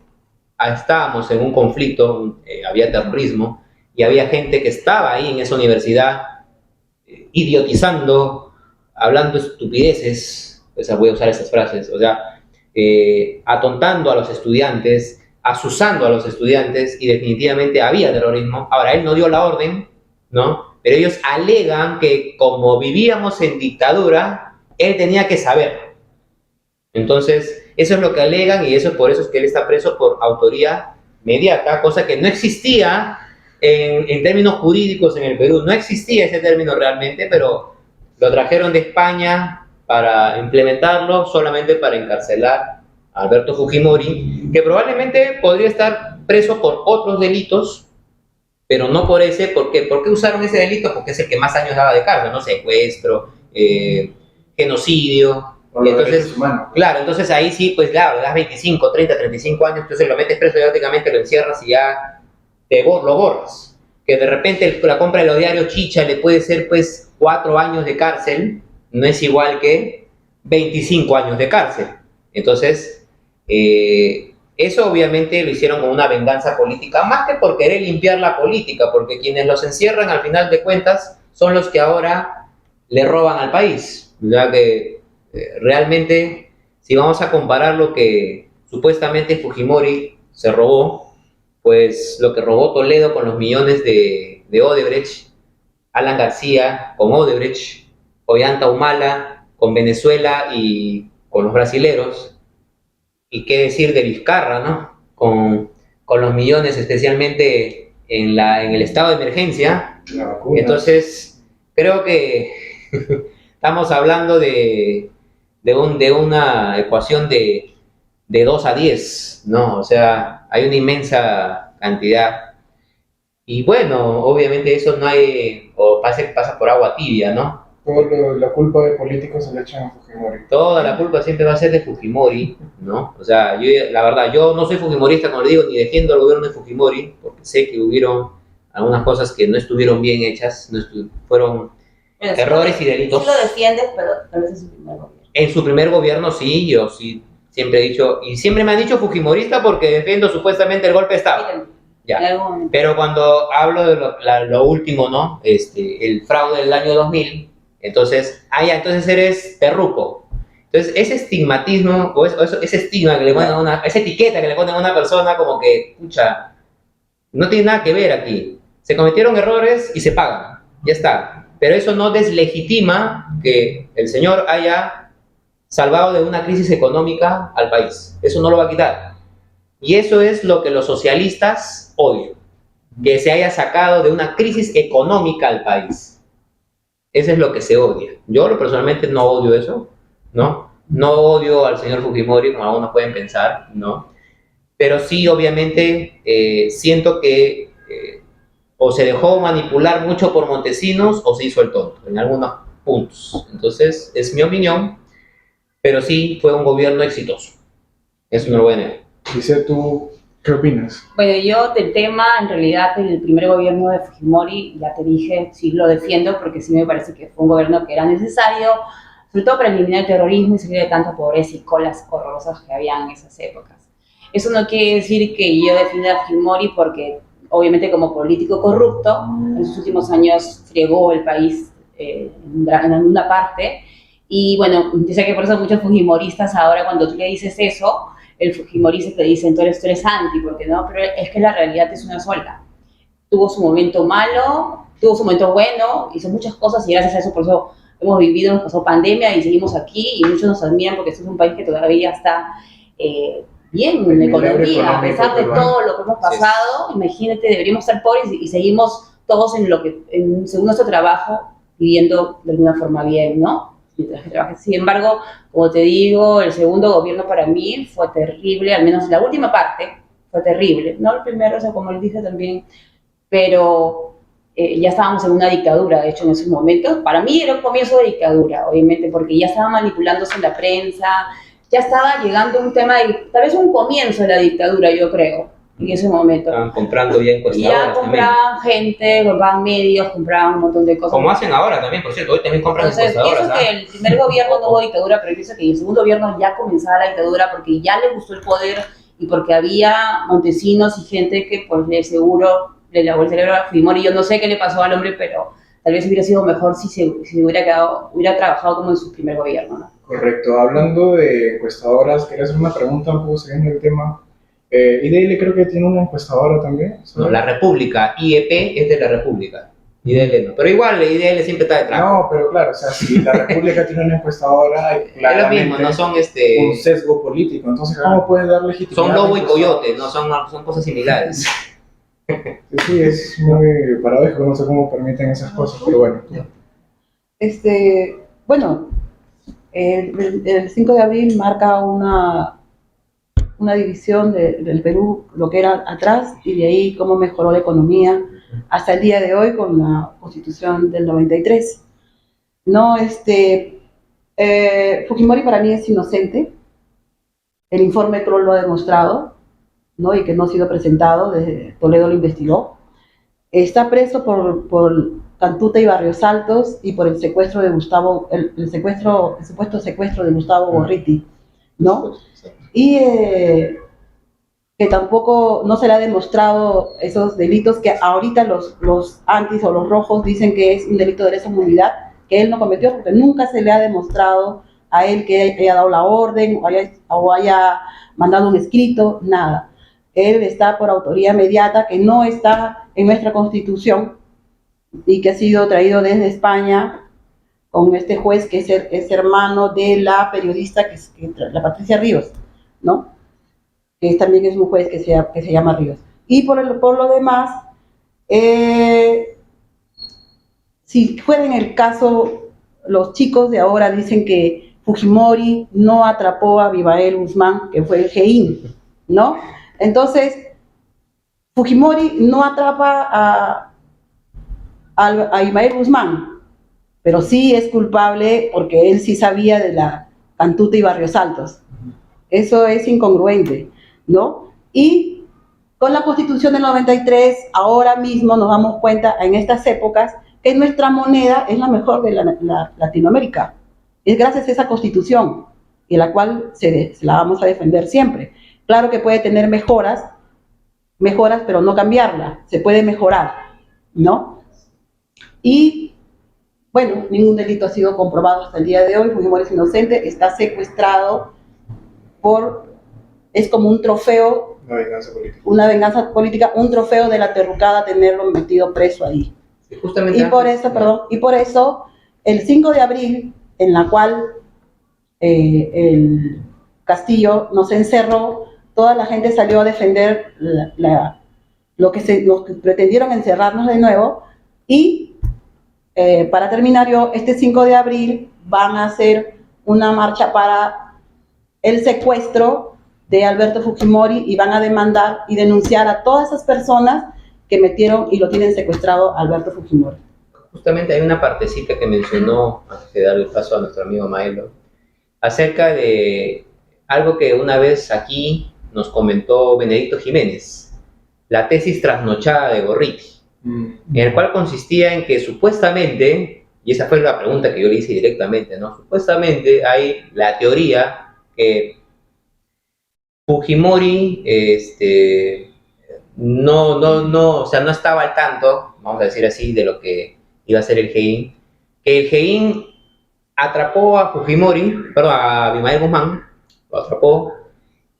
estábamos en un conflicto, había terrorismo, y había gente que estaba ahí en esa universidad, idiotizando, hablando estupideces, o sea, voy a usar esas frases, o sea, atontando a los estudiantes, asusando a los estudiantes, y definitivamente había terrorismo. Ahora, él no dio la orden, ¿no? Pero ellos alegan que como vivíamos en dictadura, él tenía que saber. Entonces, eso es lo que alegan, y eso es por eso es que él está preso por autoría mediata, cosa que no existía en términos jurídicos en el Perú. No existía ese término realmente, pero lo trajeron de España para implementarlo, solamente para encarcelar a Alberto Fujimori, que probablemente podría estar preso por otros delitos, pero no por ese. ¿Por qué? ¿Por qué usaron ese delito? Porque es el que más años daba de cárcel, ¿no? Secuestro, genocidio. Por los Entonces, derechos humanos. claro, entonces ahí sí, pues claro, le das 25, 30, 35 años, entonces lo metes preso y prácticamente lo encierras y ya lo borras. Que de repente la compra de los diarios Chicha le puede ser pues 4 años de cárcel, no es igual que 25 años de cárcel. Entonces, eso obviamente lo hicieron con una venganza política, más que por querer limpiar la política, porque quienes los encierran al final de cuentas son los que ahora le roban al país. Ya que realmente, si vamos a comparar lo que supuestamente Fujimori se robó, pues lo que robó Toledo con los millones de Odebrecht, Alan García con Odebrecht, Ollanta Humala con Venezuela y con los brasileros, y qué decir de Vizcarra, ¿no? Con los millones especialmente en el estado de emergencia. La vacuna. Entonces, creo que estamos hablando de una ecuación de 2 a 10, ¿no? O sea, hay una inmensa cantidad. Y bueno, obviamente eso no hay, o pasa por agua tibia, ¿no? La culpa de políticos se le echan a Fujimori. Toda la culpa siempre va a ser de Fujimori, ¿no? O sea, la verdad, yo no soy fujimorista, como le digo, ni defiendo al gobierno de Fujimori, porque sé que hubieron algunas cosas que no estuvieron bien hechas, fueron Bueno, errores y delitos. Sí lo defiendes, pero tal vez es su primer gobierno. En su primer gobierno sí, yo sí siempre he dicho, y siempre me han dicho fujimorista porque defiendo supuestamente el golpe de Estado. Ya. En algún momento. Pero cuando hablo de lo último, ¿no? El fraude del año 2000, entonces, entonces eres terruco. Entonces, ese estigmatismo, ese estigma que le ponen esa etiqueta que le ponen a una persona como que, pucha, no tiene nada que ver aquí. Se cometieron errores y se pagan, ya está. Pero eso no deslegitima que el señor haya salvado de una crisis económica al país. Eso no lo va a quitar. Y eso es lo que los socialistas odian, que se haya sacado de una crisis económica al país. Eso es lo que se odia. Yo personalmente no odio eso, ¿no? No odio al señor Fujimori, como algunos pueden pensar, ¿no? Pero sí, obviamente, siento que o se dejó manipular mucho por Montesinos o se hizo el tonto en algunos puntos. Entonces, es mi opinión, pero sí fue un gobierno exitoso. Eso no lo voy a negar. Dice, ¿tú qué opinas? Bueno, yo del tema, en realidad, el primer gobierno de Fujimori, ya te dije, sí lo defiendo porque sí me parece que fue un gobierno que era necesario, sobre todo para eliminar el terrorismo y salir de tanta pobreza y colas horrorosas que había en esas épocas. Eso no quiere decir que yo defienda a Fujimori porque, obviamente, como político corrupto, en sus últimos años fregó el país en alguna parte. Y bueno, dice que por eso muchos fujimoristas ahora, cuando tú le dices eso, el fujimorista te dice, tú eres anti, porque no, pero es que la realidad es una sola. Tuvo su momento malo, tuvo su momento bueno, hizo muchas cosas y gracias a eso, por eso hemos vivido, nos pasó pandemia y seguimos aquí y muchos nos admiran porque este es un país que todavía está bien en la economía, a pesar de todo lo que hemos pasado. Sí. Imagínate, deberíamos estar pobres y seguimos todos según nuestro trabajo, viviendo de alguna forma bien, ¿no? Mientras que trabajes. Sin embargo, como te digo, el segundo gobierno para mí fue terrible, al menos la última parte fue terrible, no el primero, o sea, como les dije también, pero ya estábamos en una dictadura, de hecho, en esos momentos. Para mí era un comienzo de dictadura, obviamente, porque ya estaba manipulándose en la prensa, ya estaba llegando un tema de, tal vez un comienzo de la dictadura, yo creo, en ese momento. Estaban comprando ya Y encuestadoras ya también. compraban gente, compraban medios, compraban un montón de cosas. Como hacen ahora también, por cierto, hoy también compran Entonces, encuestadoras. pienso que el primer gobierno no hubo dictadura, pero pienso que el segundo gobierno ya comenzaba la dictadura porque ya le gustó el poder y porque había montesinos y gente que, pues, de seguro le lavó el cerebro a Fujimori. Yo no sé qué le pasó al hombre, pero tal vez hubiera sido mejor si se hubiera trabajado como en su primer gobierno, ¿no? Correcto. Hablando de encuestadoras, quería hacer una pregunta un poco siguiendo el tema. IDL creo que tiene una encuestadora también. No, la República, IEP es de la República, IDL no. Pero igual, el IDL siempre está detrás. No, pero claro, o sea, si la República tiene una encuestadora, hay Es lo claramente mismo, no son un sesgo político. Entonces, ¿cómo puedes dar legitimidad? son lobo y a coyote, no son cosas similares. Sí, es muy paradójico, no sé cómo permiten esas cosas, pero bueno. Bueno, el 5 de abril marca una división del Perú, lo que era atrás, y de ahí cómo mejoró la economía hasta el día de hoy con la Constitución del 93. No, Fujimori para mí es inocente, el informe Kroll lo ha demostrado, ¿no? Y que no ha sido presentado, desde Toledo lo investigó. Está preso por Cantuta y Barrios Altos y por el secuestro de Gustavo, el supuesto secuestro de Gustavo Gorriti, ¿no? Y que tampoco no se le ha demostrado esos delitos que ahorita los antis o los rojos dicen que es un delito de lesa humanidad, que él no cometió, porque nunca se le ha demostrado a él que haya dado la orden o haya mandado un escrito, nada. Él está por autoría mediata, que no está en nuestra Constitución y que ha sido traído desde España con este juez que es hermano de la periodista la Patricia Ríos, ¿no? Que también es un juez que se llama Ríos. Y por lo demás, si fuera en el caso, los chicos de ahora dicen que Fujimori no atrapó a Abimael Guzmán, que fue el GEIN, ¿no? Entonces, Fujimori no atrapa a Abimael Guzmán, pero sí es culpable porque él sí sabía de la Cantuta y Barrios Altos. Eso es incongruente, ¿no? Y con la Constitución del 93, ahora mismo nos damos cuenta, en estas épocas, que nuestra moneda es la mejor de la Latinoamérica. Es gracias a esa Constitución, y la cual se la vamos a defender siempre. Claro que puede tener mejoras, pero no cambiarla, se puede mejorar, ¿no? Y, bueno, ningún delito ha sido comprobado hasta el día de hoy, Fujimori es inocente, está secuestrado es como un trofeo, una venganza política, un trofeo de la terrucada tenerlo metido preso ahí. Sí, justamente Y por eso, el 5 de abril, en la cual el Castillo nos encerró, toda la gente salió a defender lo que pretendieron encerrarnos de nuevo, y para terminar este 5 de abril van a hacer una marcha para el secuestro de Alberto Fujimori y van a demandar y denunciar a todas esas personas que metieron y lo tienen secuestrado a Alberto Fujimori. Justamente hay una partecita que mencionó, antes de dar el paso a nuestro amigo Maelo, acerca de algo que una vez aquí nos comentó Benedicto Jiménez, la tesis trasnochada de Gorriti, en el cual consistía en que supuestamente, y esa fue la pregunta que yo le hice directamente, ¿no? Supuestamente hay la teoría que Fujimori o sea, no estaba al tanto, vamos a decir así, de lo que iba a ser el GEIN, que el GEIN atrapó a a Abimael Guzmán, lo atrapó,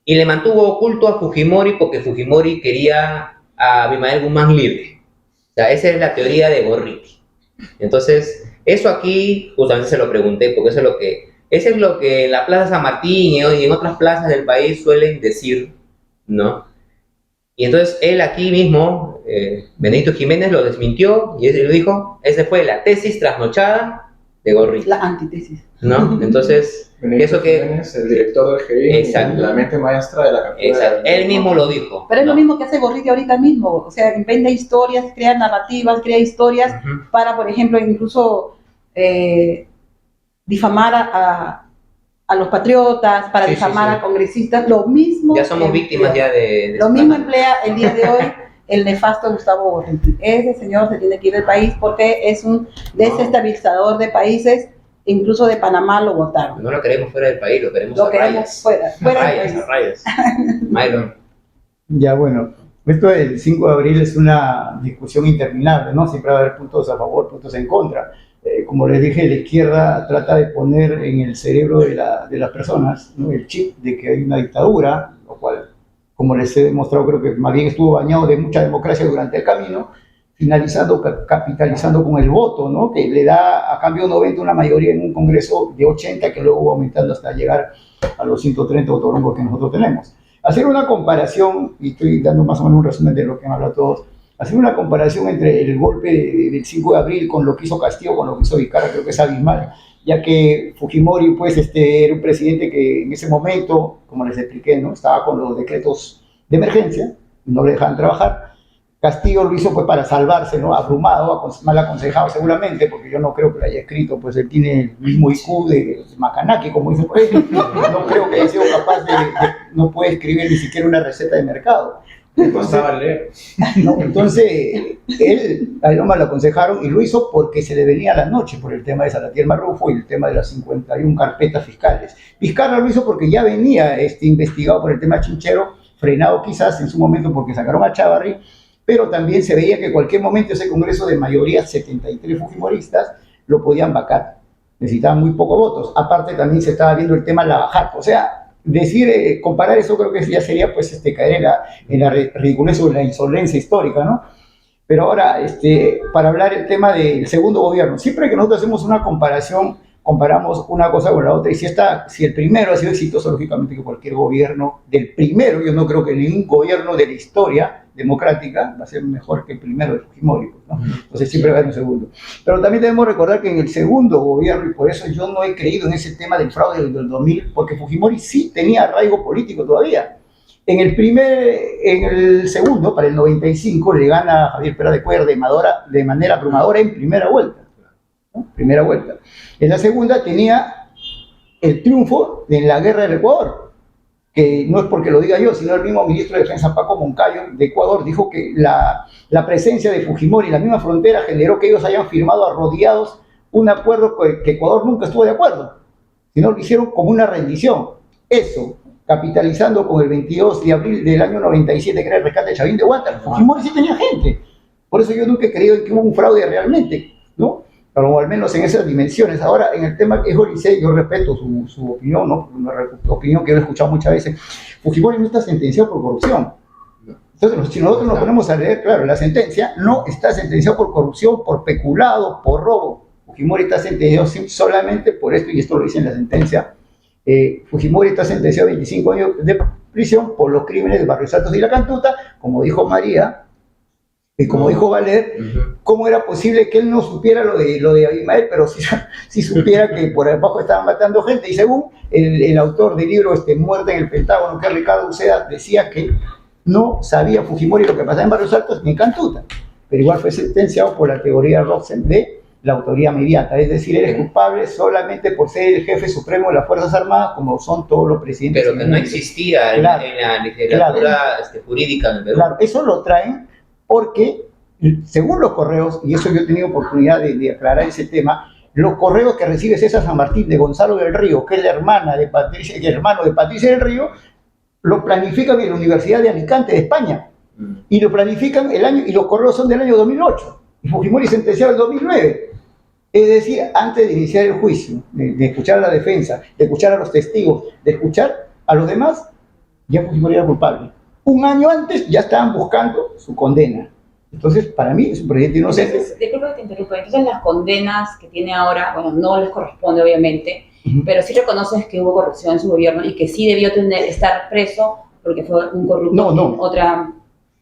y le mantuvo oculto a Fujimori porque Fujimori quería a Abimael Guzmán libre. O sea, esa es la teoría de Gorriti. Entonces, eso aquí, justamente se lo pregunté, porque eso es lo que en la Plaza San Martín y en otras plazas del país suelen decir, ¿no? Y entonces él aquí mismo, Benedicto Jiménez, lo desmintió y él dijo, esa fue la tesis trasnochada de Gorriti, La antítesis. ¿no? Entonces, Benedicto eso que... Jiménez, el director del GI, Exacto. la mente maestra de la captura. Exacto, él mismo lo dijo. Pero es ¿no? lo mismo que hace Gorriti ahorita mismo, o sea, inventa historias, crea narrativas, crea historias Ujú. para, por ejemplo, incluso difamar a los patriotas, para Sí, difamar sí, sí. a congresistas, lo mismo. Ya somos víctimas ya de Lo esa mismo manera. emplea el día de hoy el nefasto Gustavo Gorriti. Ese señor se tiene que ir del país porque es un desestabilizador de países, incluso de Panamá lo votaron. No lo queremos fuera del país, lo queremos Lo a queremos rayas. fuera A del rayas, país. a rayas. Myron. Ya, bueno, esto del 5 de abril es una discusión interminable, ¿no? Siempre va a haber puntos a favor, puntos en contra. Como les dije, la izquierda trata de poner en el cerebro de las personas, ¿no?, el chip de que hay una dictadura, lo cual, como les he demostrado, creo que más bien estuvo bañado de mucha democracia durante el camino, finalizando, capitalizando con el voto, ¿no?, que le da a cambio 90 una mayoría en un Congreso de 80, que luego va aumentando hasta llegar a los 130 otorongos que nosotros tenemos. Hacer una comparación, y estoy dando más o menos un resumen de lo que han hablado todos, hacer una comparación entre el golpe del 5 de abril con lo que hizo Castillo, con lo que hizo Vizcarra, creo que es abismal, ya que Fujimori, pues, era un presidente que en ese momento, como les expliqué, ¿no?, estaba con los decretos de emergencia, no le dejaban trabajar. Castillo lo hizo, pues, para salvarse, ¿no?, abrumado, mal aconsejado seguramente, porque yo no creo que lo haya escrito, pues él tiene el mismo IQ de Macanaki, como dice por ahí. No creo que haya sido capaz no puede escribir ni siquiera una receta de mercado. Entonces, no, entonces a él nomás lo aconsejaron y lo hizo porque se le venía la noche por el tema de Salatiel Marrufo y el tema de las 51 carpetas fiscales. Vizcarra lo hizo porque ya venía investigado por el tema Chinchero, frenado quizás en su momento porque sacaron a Chávarri, pero también se veía que en cualquier momento ese Congreso de mayoría 73 fujimoristas lo podían vacar. Necesitaban muy pocos votos. Aparte también se estaba viendo el tema Lavajato. O sea, decir, comparar eso creo que ya sería, pues, caer en la ridiculez o en la insolencia histórica, ¿no? Pero ahora, para hablar el tema del segundo gobierno, siempre que nosotros hacemos una comparación, comparamos una cosa con la otra, y si el primero ha sido exitoso, lógicamente que cualquier gobierno del primero, yo no creo que ningún gobierno de la historia democrática va a ser mejor que el primero de Fujimori, ¿no? Entonces siempre va a haber un segundo. Pero también debemos recordar que en el segundo gobierno, y por eso yo no he creído en ese tema del fraude del 2000, porque Fujimori sí tenía arraigo político todavía. En el segundo, para el 95, le gana a Javier Pera de Cuellar de manera abrumadora en primera vuelta, ¿no? Primera vuelta. En la segunda tenía el triunfo en la guerra del Ecuador, que no es porque lo diga yo, sino el mismo ministro de Defensa, Paco Moncayo, de Ecuador, dijo que la presencia de Fujimori en la misma frontera generó que ellos hayan firmado arrodillados un acuerdo que Ecuador nunca estuvo de acuerdo, sino lo hicieron como una rendición. Eso, capitalizando con el 22 de abril del año 97, que era el rescate de Chavín de Huántar. Fujimori sí tenía gente. Por eso yo nunca he creído en que hubo un fraude realmente, ¿no? Pero al menos en esas dimensiones. Ahora, en el tema que dijo Licey, yo respeto su opinión, ¿no? Una opinión que yo he escuchado muchas veces. Fujimori no está sentenciado por corrupción. Entonces, si nosotros nos ponemos a leer, claro, la sentencia no está sentenciado por corrupción, por peculado, por robo. Fujimori está sentenciado solamente por esto, y esto lo dice en la sentencia. Fujimori está sentenciado a 25 años de prisión por los crímenes de Barrios Altos y La Cantuta, como dijo María, y como dijo Valer. ¿Cómo era posible que él no supiera lo de Abimael, pero sí supiera que por abajo estaban matando gente? Y según el autor del libro Muerte en el Pentágono, que es Ricardo Uceda, decía que no sabía Fujimori lo que pasaba en Barrios Altos ni en Cantuta, pero igual fue sentenciado por la teoría Rosen de la autoría inmediata, es decir, eres culpable solamente por ser el jefe supremo de las Fuerzas Armadas, como son todos los presidentes. Pero que no existía en la literatura jurídica en el Perú. Claro, eso lo traen porque, según los correos, y eso yo he tenido oportunidad de aclarar ese tema, los correos que recibe César San Martín de Gonzalo del Río, que es la hermana de Patricia, el hermano de Patricia del Río, lo planifican en la Universidad de Alicante de España, y lo planifican el año, y los correos son del año 2008, y Fujimori sentenciado en 2009. Es decir, antes de iniciar el juicio, de escuchar a la defensa, de escuchar a los testigos, de escuchar a los demás, ya Fujimori era culpable. Un año antes ya estaban buscando su condena. Entonces, para mí es un presidente inocente. Entonces, disculpa que te interrumpa. Entonces, las condenas que tiene ahora, bueno, no les corresponde obviamente, pero sí reconoces que hubo corrupción en su gobierno y que sí debió estar preso porque fue un corrupto en otra...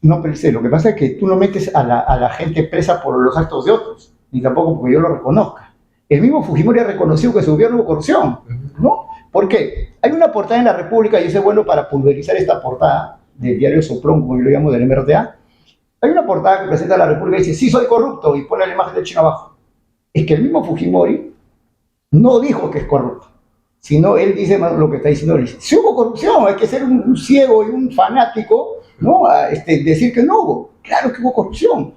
No, pero lo que pasa es que tú no metes a la gente presa por los actos de otros, ni tampoco porque yo lo reconozca. el mismo Fujimori ha reconocido que su gobierno hubo corrupción, ¿no? ¿Por qué? Hay una portada en la República, y eso es bueno para pulverizar esta portada del diario Soprón, como yo lo llamo, del MRTA. Hay una portada que presenta la República y dice, sí, soy corrupto, y pone la imagen del chino abajo. Es que el mismo Fujimori no dijo que es corrupto, sino él dice lo que está diciendo él. Si hubo corrupción, hay que ser un ciego y un fanático, ¿no? Decir que no hubo. Claro que hubo corrupción.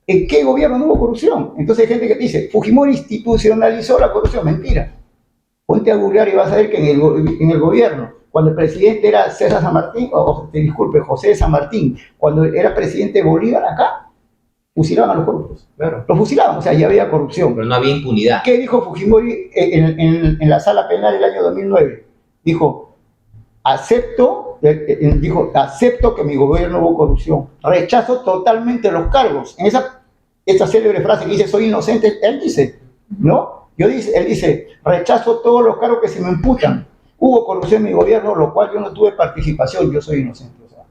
¿En qué gobierno no hubo corrupción? Entonces hay gente que dice, Fujimori institucionalizó la corrupción. Mentira. Ponte a googlear y vas a ver que en el gobierno, cuando el presidente era César San Martín, José de San Martín, cuando era presidente Bolívar acá, fusilaban a los corruptos. Claro. Los fusilaban, o sea, ya había corrupción. Pero no había impunidad. ¿Qué dijo Fujimori en la sala penal del año 2009? Dijo, acepto que mi gobierno hubo corrupción. Rechazo totalmente los cargos. En esta célebre frase que dice, soy inocente, él dice, ¿no? Él dice, rechazo todos los cargos que se me imputan. Hubo corrupción en mi gobierno, lo cual yo no tuve participación, yo soy inocente. O sea,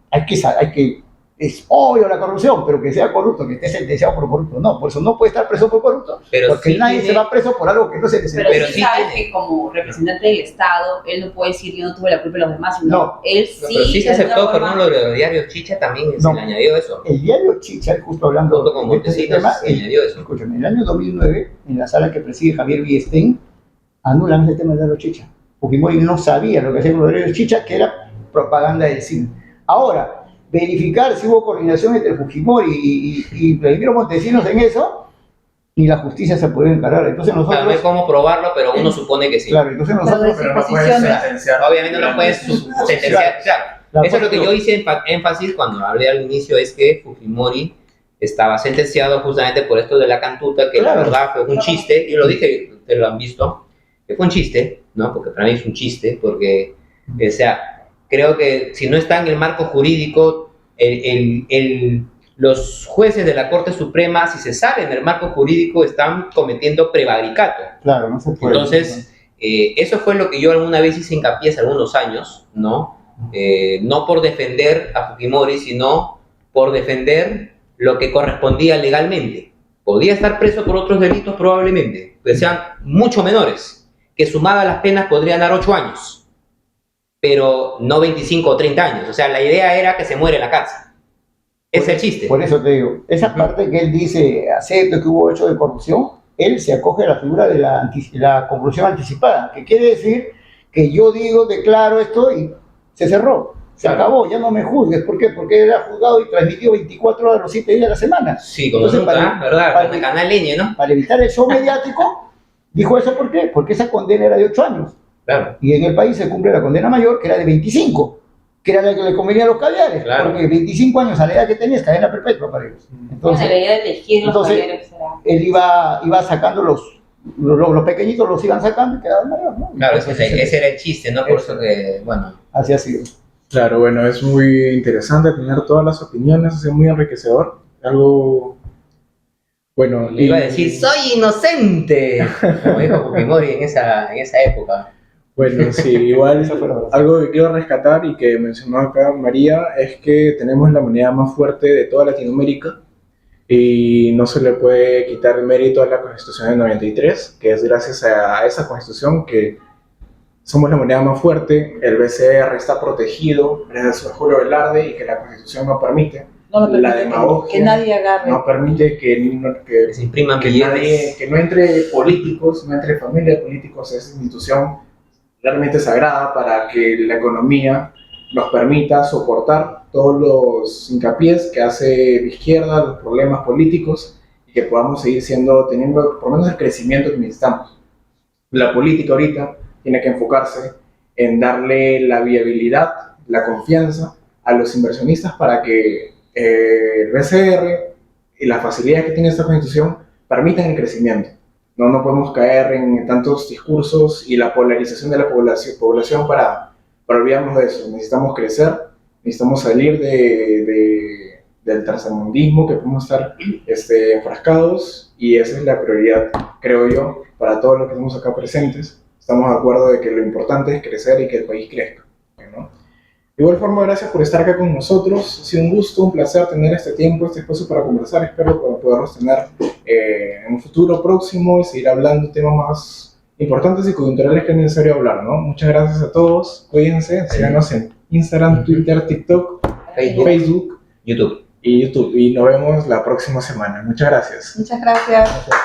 es obvio la corrupción, pero que sea corrupto, que esté sentenciado por corrupto. No, por eso no puede estar preso por corrupto, pero porque sí nadie se va preso por algo que no se le Pero, Pero sí sí sabes tiene. que como representante del Estado, él no puede decir yo no tuve la culpa de los demás, sino No. él No, sí. pero sí se de alguna aceptó, forma- Fernando, lo de los diarios Chicha también No. se le añadió eso. El diario Chicha, justo hablando Junto con de este Montesinos tema, se añadió eso. escúchame, en el año 2009, en la sala que preside Javier Villestein, anulan ese tema del diario Chicha. Fujimori no sabía lo que hacían los diarios Chicha, que era propaganda del cine. Ahora, verificar si hubo coordinación entre Fujimori y Vladimiro Montesinos en eso, ni la justicia se puede encargar. Entonces Claro, no hay nosotros, cómo probarlo, pero uno supone que sí. claro, entonces nosotros, Pero no puedes Posiciones. sentenciar. Obviamente no puedes sentenciar. Claro. Claro, Eso es lo que porque- yo hice énfasis cuando hablé al inicio, es que Fujimori estaba sentenciado justamente por esto de la cantuta, que Claro. la verdad fue un chiste. Yo lo dije, ustedes lo han visto, que fue un chiste, ¿no? Porque para mí es un chiste, porque, o sea, creo que si no está en el marco jurídico, los jueces de la Corte Suprema, si se salen del marco jurídico, están cometiendo prevaricato. claro, no se puede. Entonces, eso fue lo que yo alguna vez hice hincapié hace algunos años, ¿no? No por defender a Fujimori, sino por defender lo que correspondía legalmente. Podía estar preso por otros delitos probablemente, que sean mucho menores, que sumadas las penas podrían dar 8 años, pero no 25 o 30 años. O sea, la idea era que se muere en la cárcel. Ese es el chiste. Por eso te digo, esa parte que él dice, acepto que hubo hecho de corrupción, él se acoge a la figura de la conclusión anticipada, que quiere decir que yo digo, declaro esto y se cerró, se Claro. acabó, ya no me juzgues. ¿Por qué? Porque era juzgado y transmitió 24 horas los 7 días de la semana. Sí, como Entonces, nunca, ¿verdad? para- Con el canal Leñe, ¿no? Para evitar el show mediático, dijo eso, ¿por qué? Porque esa condena era de 8 años. Claro. Y en el país se cumple la condena mayor, que era de 25, que era la que le convenía a los caviares, Claro. porque 25 años a la edad que tenías, cadena perpetua para ellos. Bueno, Entonces, la idea de elegir los entonces, caballeros será. él iba sacando los pequeñitos, los iban sacando y quedaban mayor, ¿no? Claro, Entonces, ese era el chiste, ¿no? Por eso que, bueno, así ha sido. Claro, bueno, es muy interesante tener todas las opiniones, es muy enriquecedor. Algo. Bueno, le iba a decir, soy inocente, como dijo Fujimori en esa época. Bueno, sí, igual Esa fue la verdad. algo que quiero rescatar y que mencionó acá María es que tenemos la moneda más fuerte de toda Latinoamérica y no se le puede quitar el mérito a la Constitución del 93, que es gracias a esa Constitución que somos la moneda más fuerte, el BCR está protegido gracias a Julio Velarde y que la Constitución no permite, No lo la permite demagogia, que nadie agarre. no permite que Que se impriman billetes. que no entre políticos, no entre familia de políticos a esa institución realmente sagrada para que la economía nos permita soportar todos los hincapiés que hace la izquierda, los problemas políticos y que podamos seguir teniendo por lo menos el crecimiento que necesitamos. La política ahorita tiene que enfocarse en darle la viabilidad, la confianza a los inversionistas para que el BCR y las facilidades que tiene esta constitución permitan el crecimiento. No podemos caer en tantos discursos y la polarización de la población para olvidarnos de eso. Necesitamos crecer, necesitamos salir del tercermundismo que podemos estar enfrascados y esa es la prioridad, creo yo, para todos los que estamos acá presentes. Estamos de acuerdo de que lo importante es crecer y que el país crezca, ¿no? De igual forma, gracias por estar acá con nosotros. Ha sido un gusto, un placer tener este tiempo, este espacio para conversar. Espero poderlos tener en un futuro próximo y seguir hablando de temas más importantes y coyunturales que es necesario hablar, ¿no? Muchas gracias a todos. Cuídense. Síganos en Instagram, Twitter, TikTok, Facebook YouTube. y YouTube. Y nos vemos la próxima semana. Muchas gracias. Muchas gracias. Gracias.